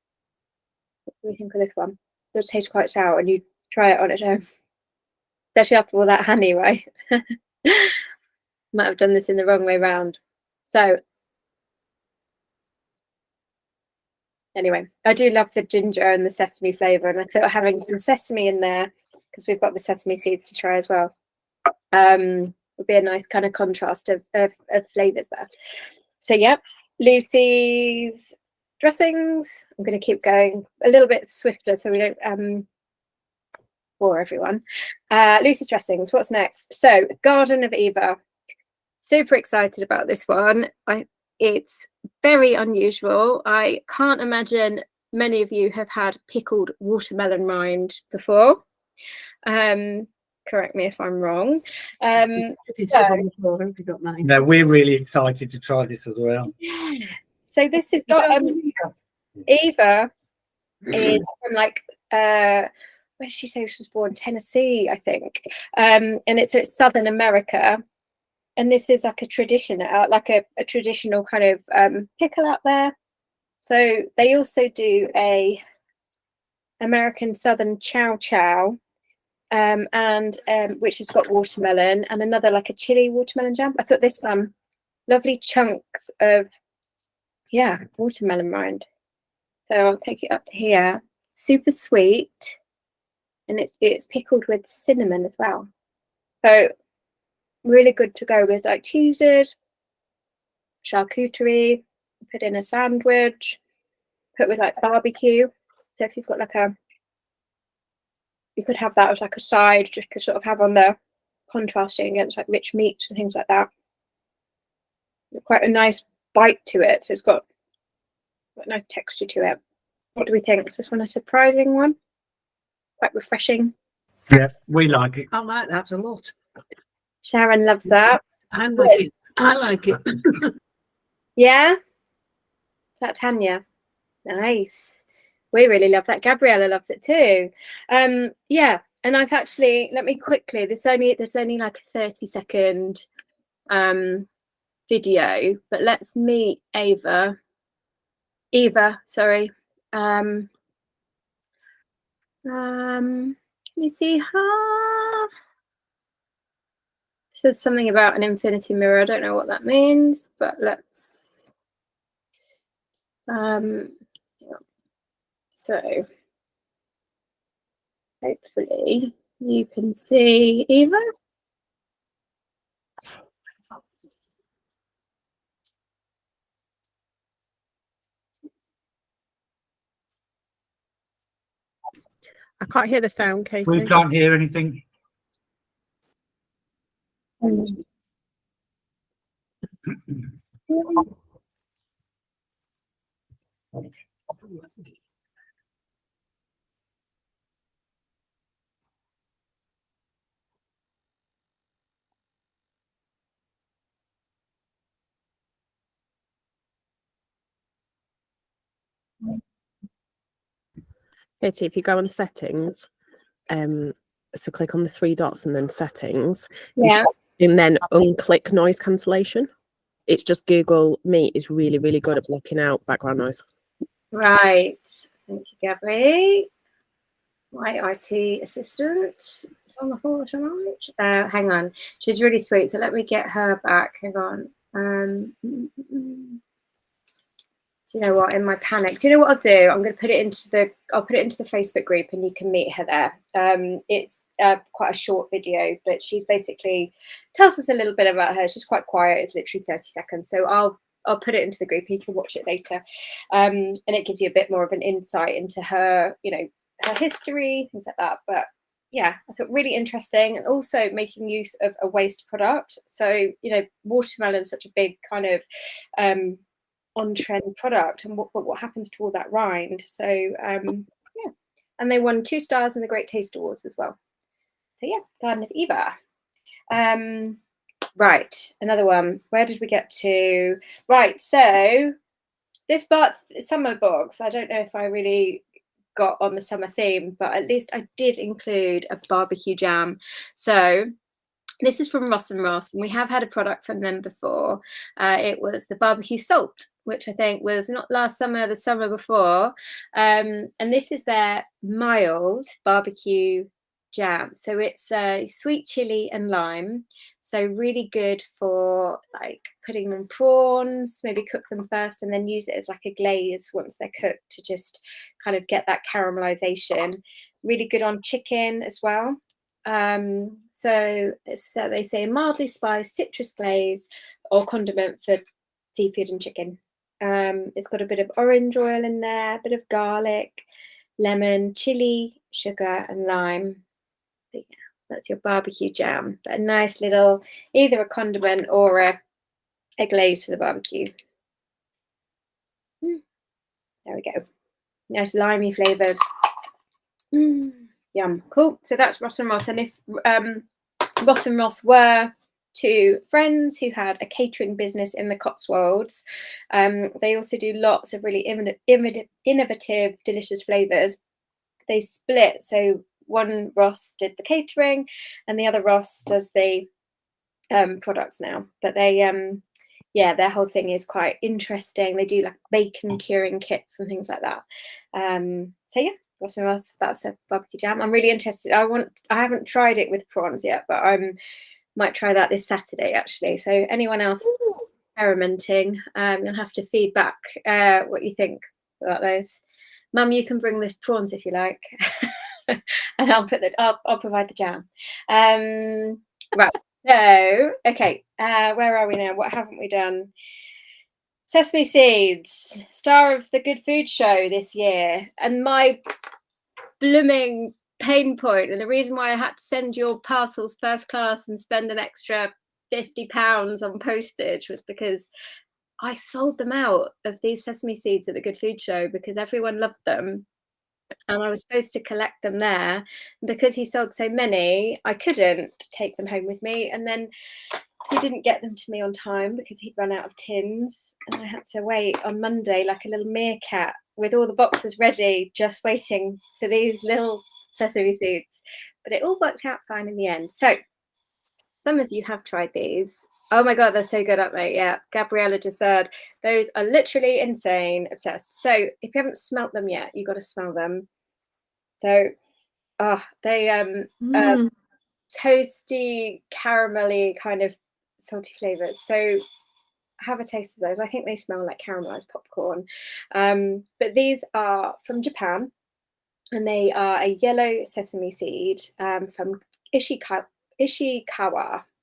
S1: What do you think of this one? It does taste quite sour, and you try it on its own, especially after all that honey, right? Might have done this in the wrong way round. So anyway, I do love the ginger and the sesame flavour, and I thought having some sesame in there, because we've got the sesame seeds to try as well, would be a nice kind of contrast of flavours there. So yeah, Lucy's dressings. I'm going to keep going a little bit swifter so we don't bore everyone. Lucy's dressings. What's next? So Garden of Eva. Super excited about this one. It's very unusual. I can't imagine many of you have had pickled watermelon rind before. Correct me if I'm wrong.
S5: No, we're really excited to try this as well.
S1: So this has got Eva is from where did she say she was born? Tennessee, I think. And it's Southern America. And this is like a tradition, like a traditional kind of pickle out there. So they also do a American Southern chow chow, which has got watermelon, and another like a chili watermelon jam. I thought this lovely chunks of watermelon rind. So I'll take it up here. Super sweet, and it's pickled with cinnamon as well. So really good to go with like cheeses, charcuterie, put in a sandwich, put with like barbecue. So if you've got you could have that as like a side, just to sort of have on the contrasting against like rich meats and things like that. Quite a nice bite to it. So it's got a nice texture to it. What do we think? Is this one a surprising one? Quite refreshing.
S5: Yeah, we like it. I like that a lot.
S1: Sharon loves that.
S9: I like it. I like it.
S1: Yeah? That Tanya. Nice. We really love that. Gabriella loves it too. Yeah, and I've actually, let me quickly, there's only like a 30-second video, but let's meet Eva, sorry. Let me see her. Says something about an infinity mirror. I don't know what that means, but let's so hopefully you can see Eva.
S10: I can't hear the sound, Katie.
S5: We can't hear anything.
S10: Katie, if you go on settings, so click on the three dots and then settings,
S1: Yeah.
S10: and then unclick noise cancellation. It's just Google Meet is really, really good at blocking out background noise.
S1: Right. Thank you, Gabby. My IT assistant is on the call tonight. Hang on. She's really sweet. So let me get her back. Hang on. Do you know what? In my panic, do you know what I'll do? I'm going to put it into the. I'll put it into the Facebook group, and you can meet her there. It's quite a short video, but she's basically tells us a little bit about her. She's quite quiet. It's literally 30 seconds. So I'll put it into the group. You can watch it later, and it gives you a bit more of an insight into her, her history, things like that. But yeah, I thought really interesting, and also making use of a waste product. So watermelon is such a big kind of on-trend product, and what happens to all that rind. So yeah, and they won 2 stars in the Great Taste Awards as well. So yeah, Garden of Eva. Right, another one. Where did we get to? Right, so this summer box, I don't know if I really got on the summer theme, but at least I did include a barbecue jam. So this is from Ross and Ross, and we have had a product from them before. It was the barbecue salt, which I think was not last summer, the summer before. And this is their mild barbecue jam. So it's sweet chili and lime. So really good for like putting on prawns, maybe cook them first and then use it as like a glaze once they're cooked to just kind of get that caramelization. Really good on chicken as well. So they say mildly spiced citrus glaze or condiment for seafood and chicken. It's got a bit of orange oil in there, a bit of garlic, lemon, chili, sugar and lime. But yeah, that's your barbecue jam. But a nice little, either a condiment or a glaze for the barbecue. There we go. Nice limey flavoured. Yum. Cool. So that's Ross and Ross. And if Ross and Ross were two friends who had a catering business in the Cotswolds, they also do lots of really innovative, delicious flavours. They split. So one Ross did the catering and the other Ross does the products now. But they, yeah, their whole thing is quite interesting. They do like bacon curing kits and things like that. So yeah. Ross and Ross, that's a barbecue jam. I'm really interested. I haven't tried it with prawns yet, but I might try that this Saturday actually. So anyone else experimenting, you'll have to feed back what you think about those. Mum, you can bring the prawns if you like, and I'll provide the jam. Right. So okay, where are we now? What haven't we done? Sesame seeds, star of the Good Food Show this year, and my blooming pain point, and the reason why I had to send your parcels first class and spend an extra £50 on postage was because I sold them out of these sesame seeds at the Good Food Show because everyone loved them. And I was supposed to collect them there. Because he sold so many, I couldn't take them home with me. And then he didn't get them to me on time because he'd run out of tins. And I had to wait on Monday like a little meerkat with all the boxes ready, just waiting for these little sesame seeds. But it all worked out fine in the end. So some of you have tried these. Oh my God, they're so good, aren't they? Yeah, Gabriella just said, those are literally insane, obsessed. So if you haven't smelt them yet, you've got to smell them. So, they toasty, caramelly kind of salty flavors. So have a taste of those. I think they smell like caramelized popcorn. But these are from Japan, and they are a yellow sesame seed from Ishikawa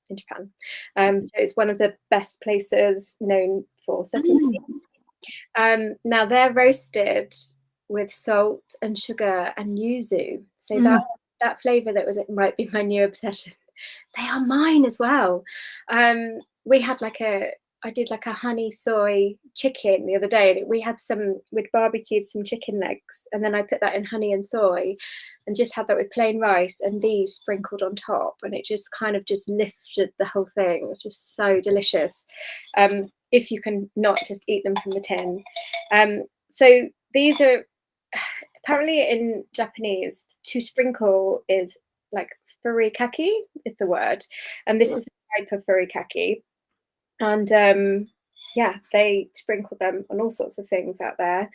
S1: in Japan. So it's one of the best places known for sesame seeds. Now they're roasted with salt and sugar and yuzu. So that flavor that was, it might be my new obsession. They are mine as well. We had I did like a honey soy chicken the other day. We'd barbecued some chicken legs, and then I put that in honey and soy and just had that with plain rice and these sprinkled on top. And it just kind of just lifted the whole thing. It was just so delicious. If you can not just eat them from the tin. So these are apparently in Japanese, to sprinkle is like furikake is the word. And this is a type of furikake. And yeah, they sprinkle them on all sorts of things out there.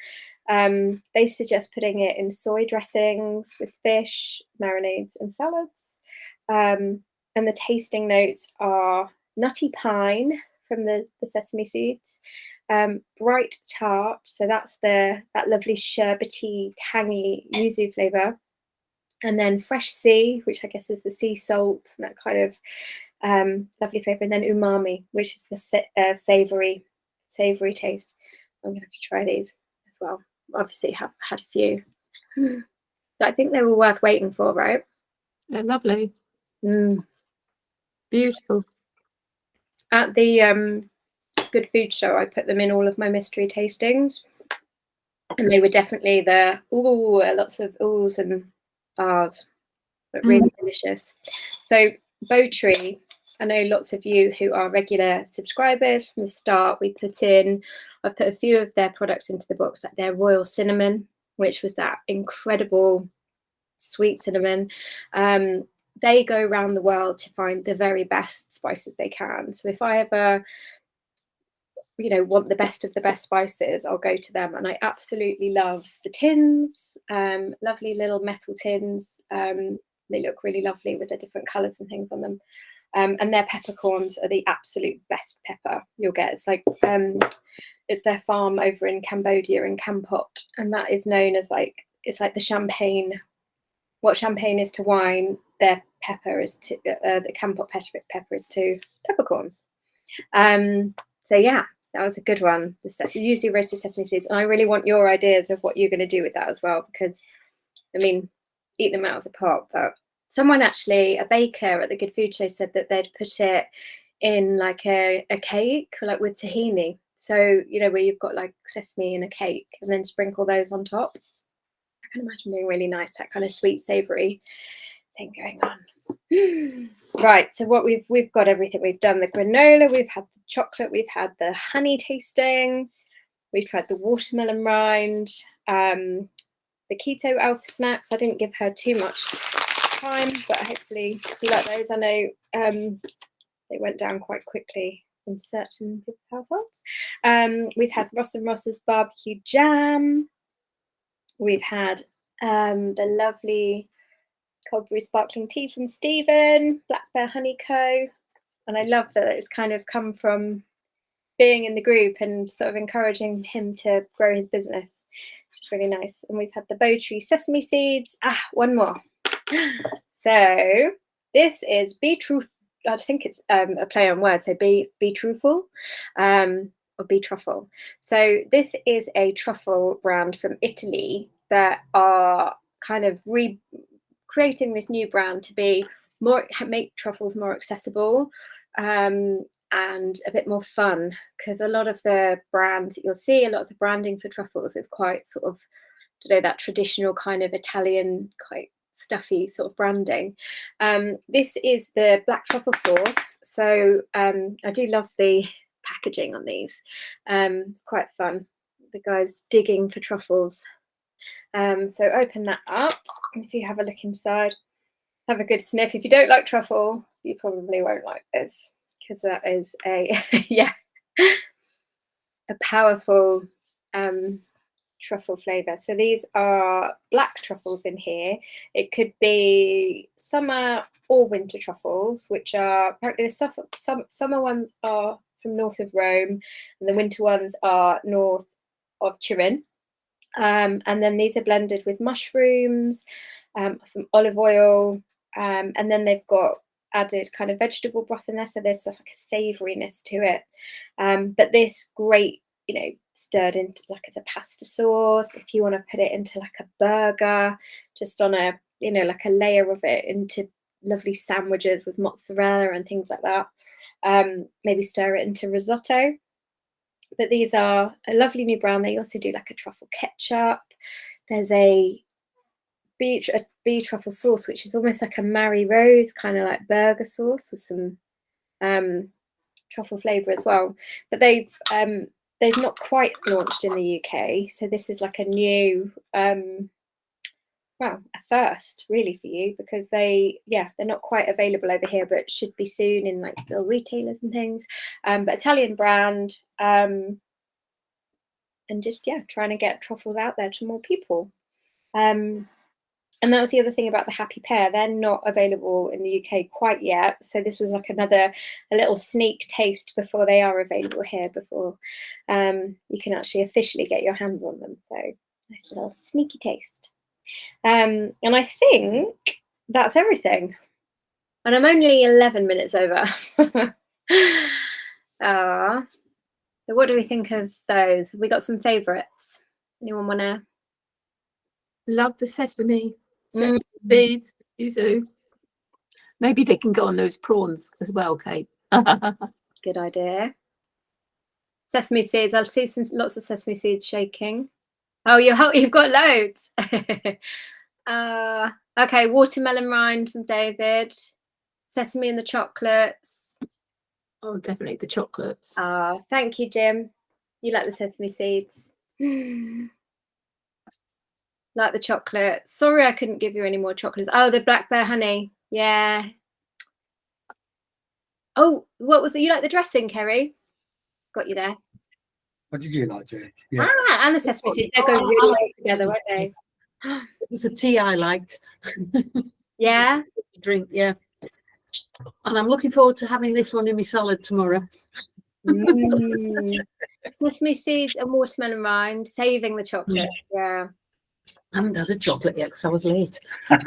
S1: They suggest putting it in soy dressings with fish, marinades, and salads. And the tasting notes are nutty pine from the sesame seeds, bright tart, so that's that lovely sherbety, tangy yuzu flavour, and then fresh sea, which I guess is the sea salt, and that kind of lovely flavour, and then umami, which is the savoury taste. I'm gonna have to try these as well. Obviously have had a few, but I think they were worth waiting for, right?
S9: They're lovely. Beautiful.
S1: At the Good Food Show, I put them in all of my mystery tastings, and they were definitely lots of oohs and ahs, but really delicious. So Bowtree, I know lots of you who are regular subscribers from the start, I've put a few of their products into the box, like their royal cinnamon, which was that incredible sweet cinnamon. They go around the world to find the very best spices they can. So if I ever, want the best of the best spices, I'll go to them. And I absolutely love the tins, lovely little metal tins. They look really lovely with the different colours and things on them. And their peppercorns are the absolute best pepper you'll get. It's like it's their farm over in Cambodia in Kampot, and that is known as it's like the champagne. What champagne is to wine, their pepper is to the Kampot pepper is to peppercorns. So yeah, that was a good one. Usually roasted sesame seeds, and I really want your ideas of what you're going to do with that as well, because I mean, eat them out of the pot. But someone actually, a baker at the Good Food Show, said that they'd put it in like a cake, like with tahini. So where you've got like sesame in a cake, and then sprinkle those on top. I can imagine being really nice, that kind of sweet savoury thing going on. Right, so what we've got everything. We've done the granola, we've had the chocolate, we've had the honey tasting, we've tried the watermelon rind, the keto alpha snacks. I didn't give her too much time, but hopefully you like those. I know they went down quite quickly in certain people's households. We've had Ross and Ross's barbecue jam. We've had the lovely cold brew sparkling tea from Stephen, Black Bear Honey Co. And I love that it's kind of come from being in the group and sort of encouraging him to grow his business, which is really nice. And we've had the Bowtree sesame seeds. One more. So this is Be Truth. I think it's a play on words. So be truthful. Or Be Truffle. So this is a truffle brand from Italy that are kind of creating this new brand to make truffles more accessible and a bit more fun, because a lot of the brands you'll see, a lot of the branding for truffles is quite sort of that traditional kind of Italian, quite stuffy sort of branding. This is the black truffle sauce. So I do love the packaging on these. It's quite fun. The guy's digging for truffles. So open that up. If you have a look inside, have a good sniff. If you don't like truffle, you probably won't like this, because that is a powerful truffle flavour. So these are black truffles in here. It could be summer or winter truffles, which are apparently the summer ones are from north of Rome, and the winter ones are north of Turin. And then these are blended with mushrooms, some olive oil, and then they've got added kind of vegetable broth in there, so there's sort of like a savouriness to it. But this great, stirred into like as a pasta sauce. If you want to put it into like a burger, just on a you know, like a layer of it into lovely sandwiches with mozzarella and things like that. Maybe stir it into risotto. But these are a lovely new brand. They also do like a truffle ketchup. There's a bee truffle sauce, which is almost like a Mary Rose kind of like burger sauce with some truffle flavour as well. But they've not quite launched in the UK, so this is like a new well, a first really for you, because they're not quite available over here, but should be soon in like little retailers and things. But Italian brand, and just trying to get truffles out there to more people. And that was the other thing about the Happy Pear. They're not available in the UK quite yet. So this was like a little sneak taste before they are available here, before you can actually officially get your hands on them. So nice little sneaky taste. And I think that's everything. And I'm only 11 minutes over. So what do we think of those? Have we got some favourites? Anyone want to?
S9: Love the sesame seeds. You do. Maybe they can go on those prawns as well, Kate.
S1: Good idea. Sesame seeds. I'll see lots of sesame seeds shaking. Oh, you've got loads. Okay, watermelon rind from David. Sesame and the chocolates.
S9: Oh, definitely the chocolates.
S1: Thank you, Jim. You like the sesame seeds. Like the chocolate. Sorry I couldn't give you any more chocolates. Oh, the black bear honey. Yeah. Oh, what was it? You like the dressing, Kerry? Got you there.
S5: What did you like, Jay? Yes.
S1: And the sesame seeds. They're going really well together, won't they?
S9: It was a tea I liked.
S1: Yeah.
S9: Drink, yeah. And I'm looking forward to having this one in my salad tomorrow.
S1: Sesame seeds and watermelon rind, saving the chocolate. Yeah.
S9: I haven't had the chocolate yet because I was late. I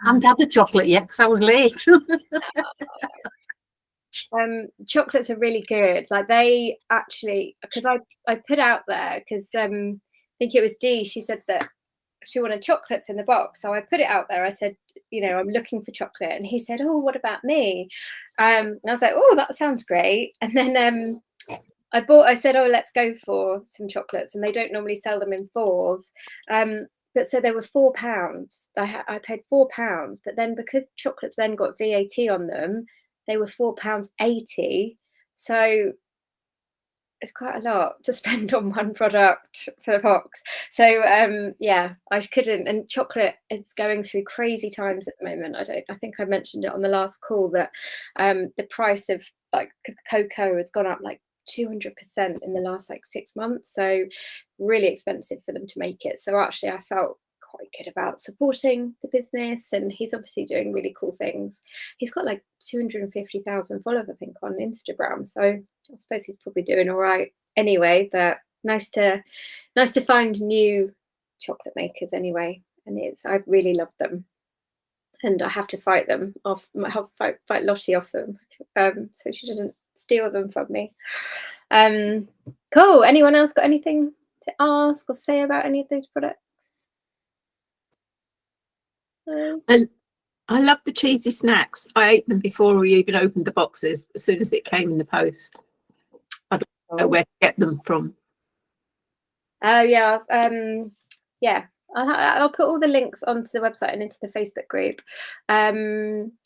S9: haven't had the chocolate yet because I was late.
S1: Chocolates are really good. Like they actually, because I put out there, because I think it was Dee, she said that she wanted chocolates in the box. So I put it out there. I said, you know, I'm looking for chocolate. And he said, oh, what about me? And I was like, oh, that sounds great. And then I said, oh, let's go for some chocolates. And they don't normally sell them in fours. But so they were £4. I paid £4. But then because chocolates then got VAT on them, they were £4.80. So it's quite a lot to spend on one product for the box. So I couldn't. And chocolate, it's going through crazy times at the moment. I think I mentioned it on the last call that the price of like cocoa has gone up like 200% in the last like 6 months. So really expensive for them to make it. So actually I felt quite good about supporting the business, and he's obviously doing really cool things. He's got like 250,000 followers, I think, on Instagram. So I suppose he's probably doing all right anyway, but nice to find new chocolate makers anyway. And I really love them, and I have to fight them off. I have to fight Lottie off them, so she doesn't steal them from me. Cool. Anyone else got anything to ask or say about any of those products?
S9: And I love the cheesy snacks. I ate them before we even opened the boxes, as soon as it came in the post. I don't know where to get them from.
S1: Oh yeah, I'll put all the links onto the website and into the Facebook group.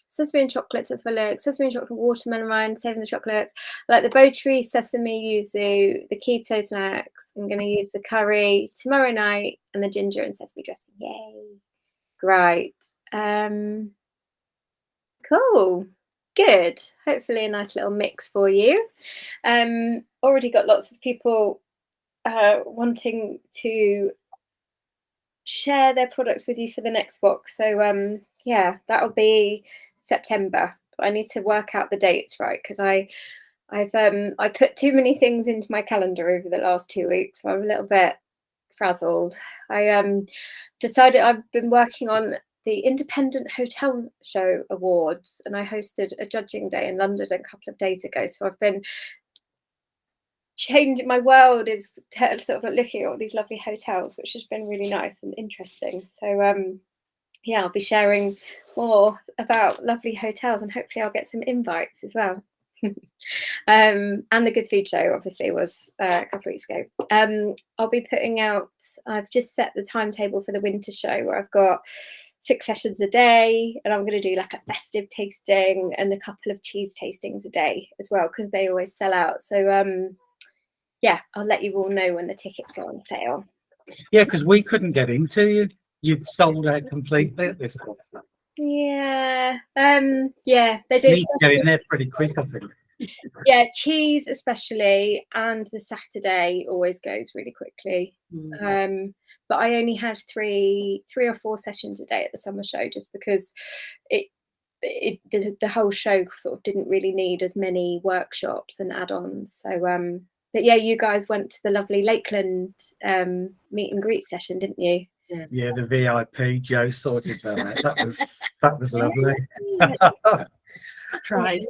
S1: Sesame and chocolates, let's have a look. Sesame and chocolate, watermelon rind, saving the chocolates. I like the Botry, sesame, yuzu, the keto snacks. I'm going to use the curry tomorrow night, and the ginger and sesame dressing. Yay! Great. Cool. Good. Hopefully a nice little mix for you. Already got lots of people wanting to share their products with you for the next box. So yeah, that'll be September. But I need to work out the dates right, because I put too many things into my calendar over the last 2 weeks, so I'm a little bit frazzled. I decided I've been working on the Independent Hotel Show Awards, and I hosted a judging day in London a couple of days ago. So I've been changing, my world is sort of looking at all these lovely hotels, which has been really nice and interesting. So yeah, I'll be sharing more about lovely hotels, and hopefully I'll get some invites as well. And the Good Food Show obviously was a couple of weeks ago. I'll be putting out, I've just set the timetable for the winter show where I've got 6 sessions a day, and I'm going to do like a festive tasting and a couple of cheese tastings a day as well, because they always sell out. So yeah, I'll let you all know when the tickets go on sale.
S5: Yeah, because we couldn't get into you. You'd sold out completely at this point.
S1: Yeah, yeah, they do.
S5: You need to get in there pretty quick, I think.
S1: Yeah, cheese especially, and the Saturday always goes really quickly. But I only had three or four sessions a day at the summer show, just because the whole show sort of didn't really need as many workshops and add-ons. So but yeah, you guys went to the lovely Lakeland meet and greet session, didn't you?
S5: Yeah, the VIP Joe sorted that out. That was lovely.
S9: Tried.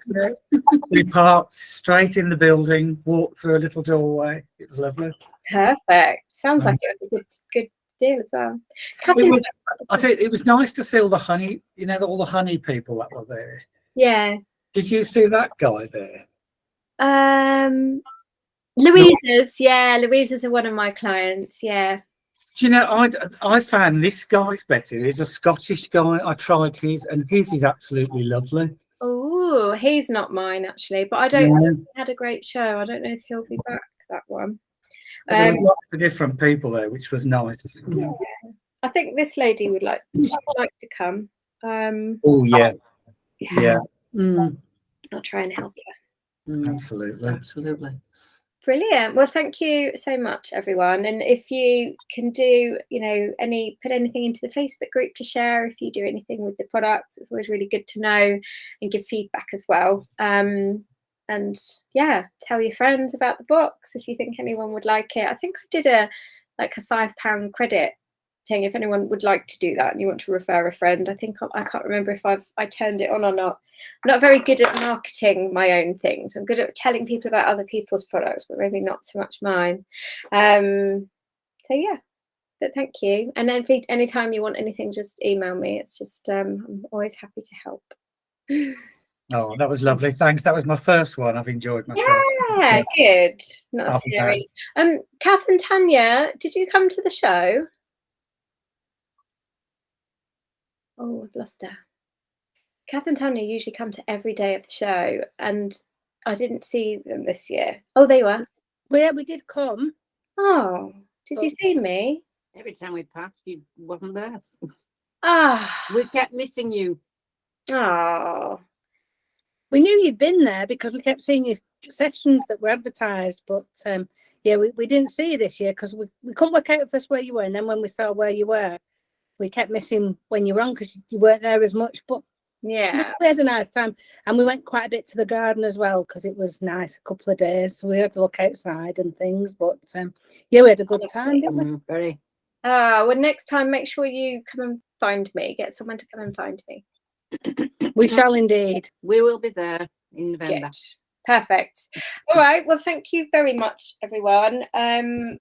S5: We parked straight in the building, walked through a little doorway. It was lovely.
S1: Perfect. Sounds like it was a good deal as well.
S5: It was, I think it was nice to see all the honey, you know, all the honey people that were there.
S1: Yeah.
S5: Did you see that guy there?
S1: Louisa's, yeah, Louisa's are one of my clients, yeah.
S5: Do you know, I found this guy's better. He's a Scottish guy. I tried his, and his is absolutely lovely.
S1: Oh, he's not mine actually, but I don't. He had a great show. I don't know if he'll be back that one.
S5: There was lots of different people there, which was nice.
S1: Yeah. I think this lady would like to come.
S5: Oh yeah, yeah.
S1: I'll try and help you.
S5: Absolutely.
S1: Brilliant. Well, thank you so much, everyone. And if you can do, you know, put anything into the Facebook group to share, if you do anything with the products, it's always really good to know, and give feedback as well. And yeah, tell your friends about the box if you think anyone would like it. I think I did a £5 credit thing if anyone would like to do that and you want to refer a friend. I think I can't remember if I turned it on or not. I'm not very good at marketing my own things. I'm good at telling people about other people's products, but maybe not so much mine. So yeah, but thank you. And then anytime you want anything, just email me. It's just I'm always happy to help.
S5: Oh, that was lovely. Thanks. That was my first one. I've enjoyed myself.
S1: Yeah, good. Not scary. Kath and Tanya, did you come to the show? Oh, I've lost her. Kath and Tanya usually come to every day of the show, and I didn't see them this year. Oh, they were.
S11: Well, yeah, we did come.
S1: Oh, did you see me?
S12: Every time we passed, you wasn't there.
S1: Ah,
S12: We kept missing you.
S1: oh.
S11: We knew you'd been there because we kept seeing your sessions that were advertised, but yeah, we didn't see you this year because we couldn't work out first where you were, and then when we saw where you were, we kept missing when you were on because you weren't there as much. But
S1: yeah,
S11: we had a nice time, and we went quite a bit to the garden as well because it was nice. A couple of days, so we had to look outside and things. But yeah, we had a good time, didn't we?
S12: Very.
S1: Well, next time, make sure you come and find me. Get someone to come and find me.
S11: We shall indeed.
S12: We will be there in November.
S1: Good. Perfect. All right. Well, thank you very much, everyone. And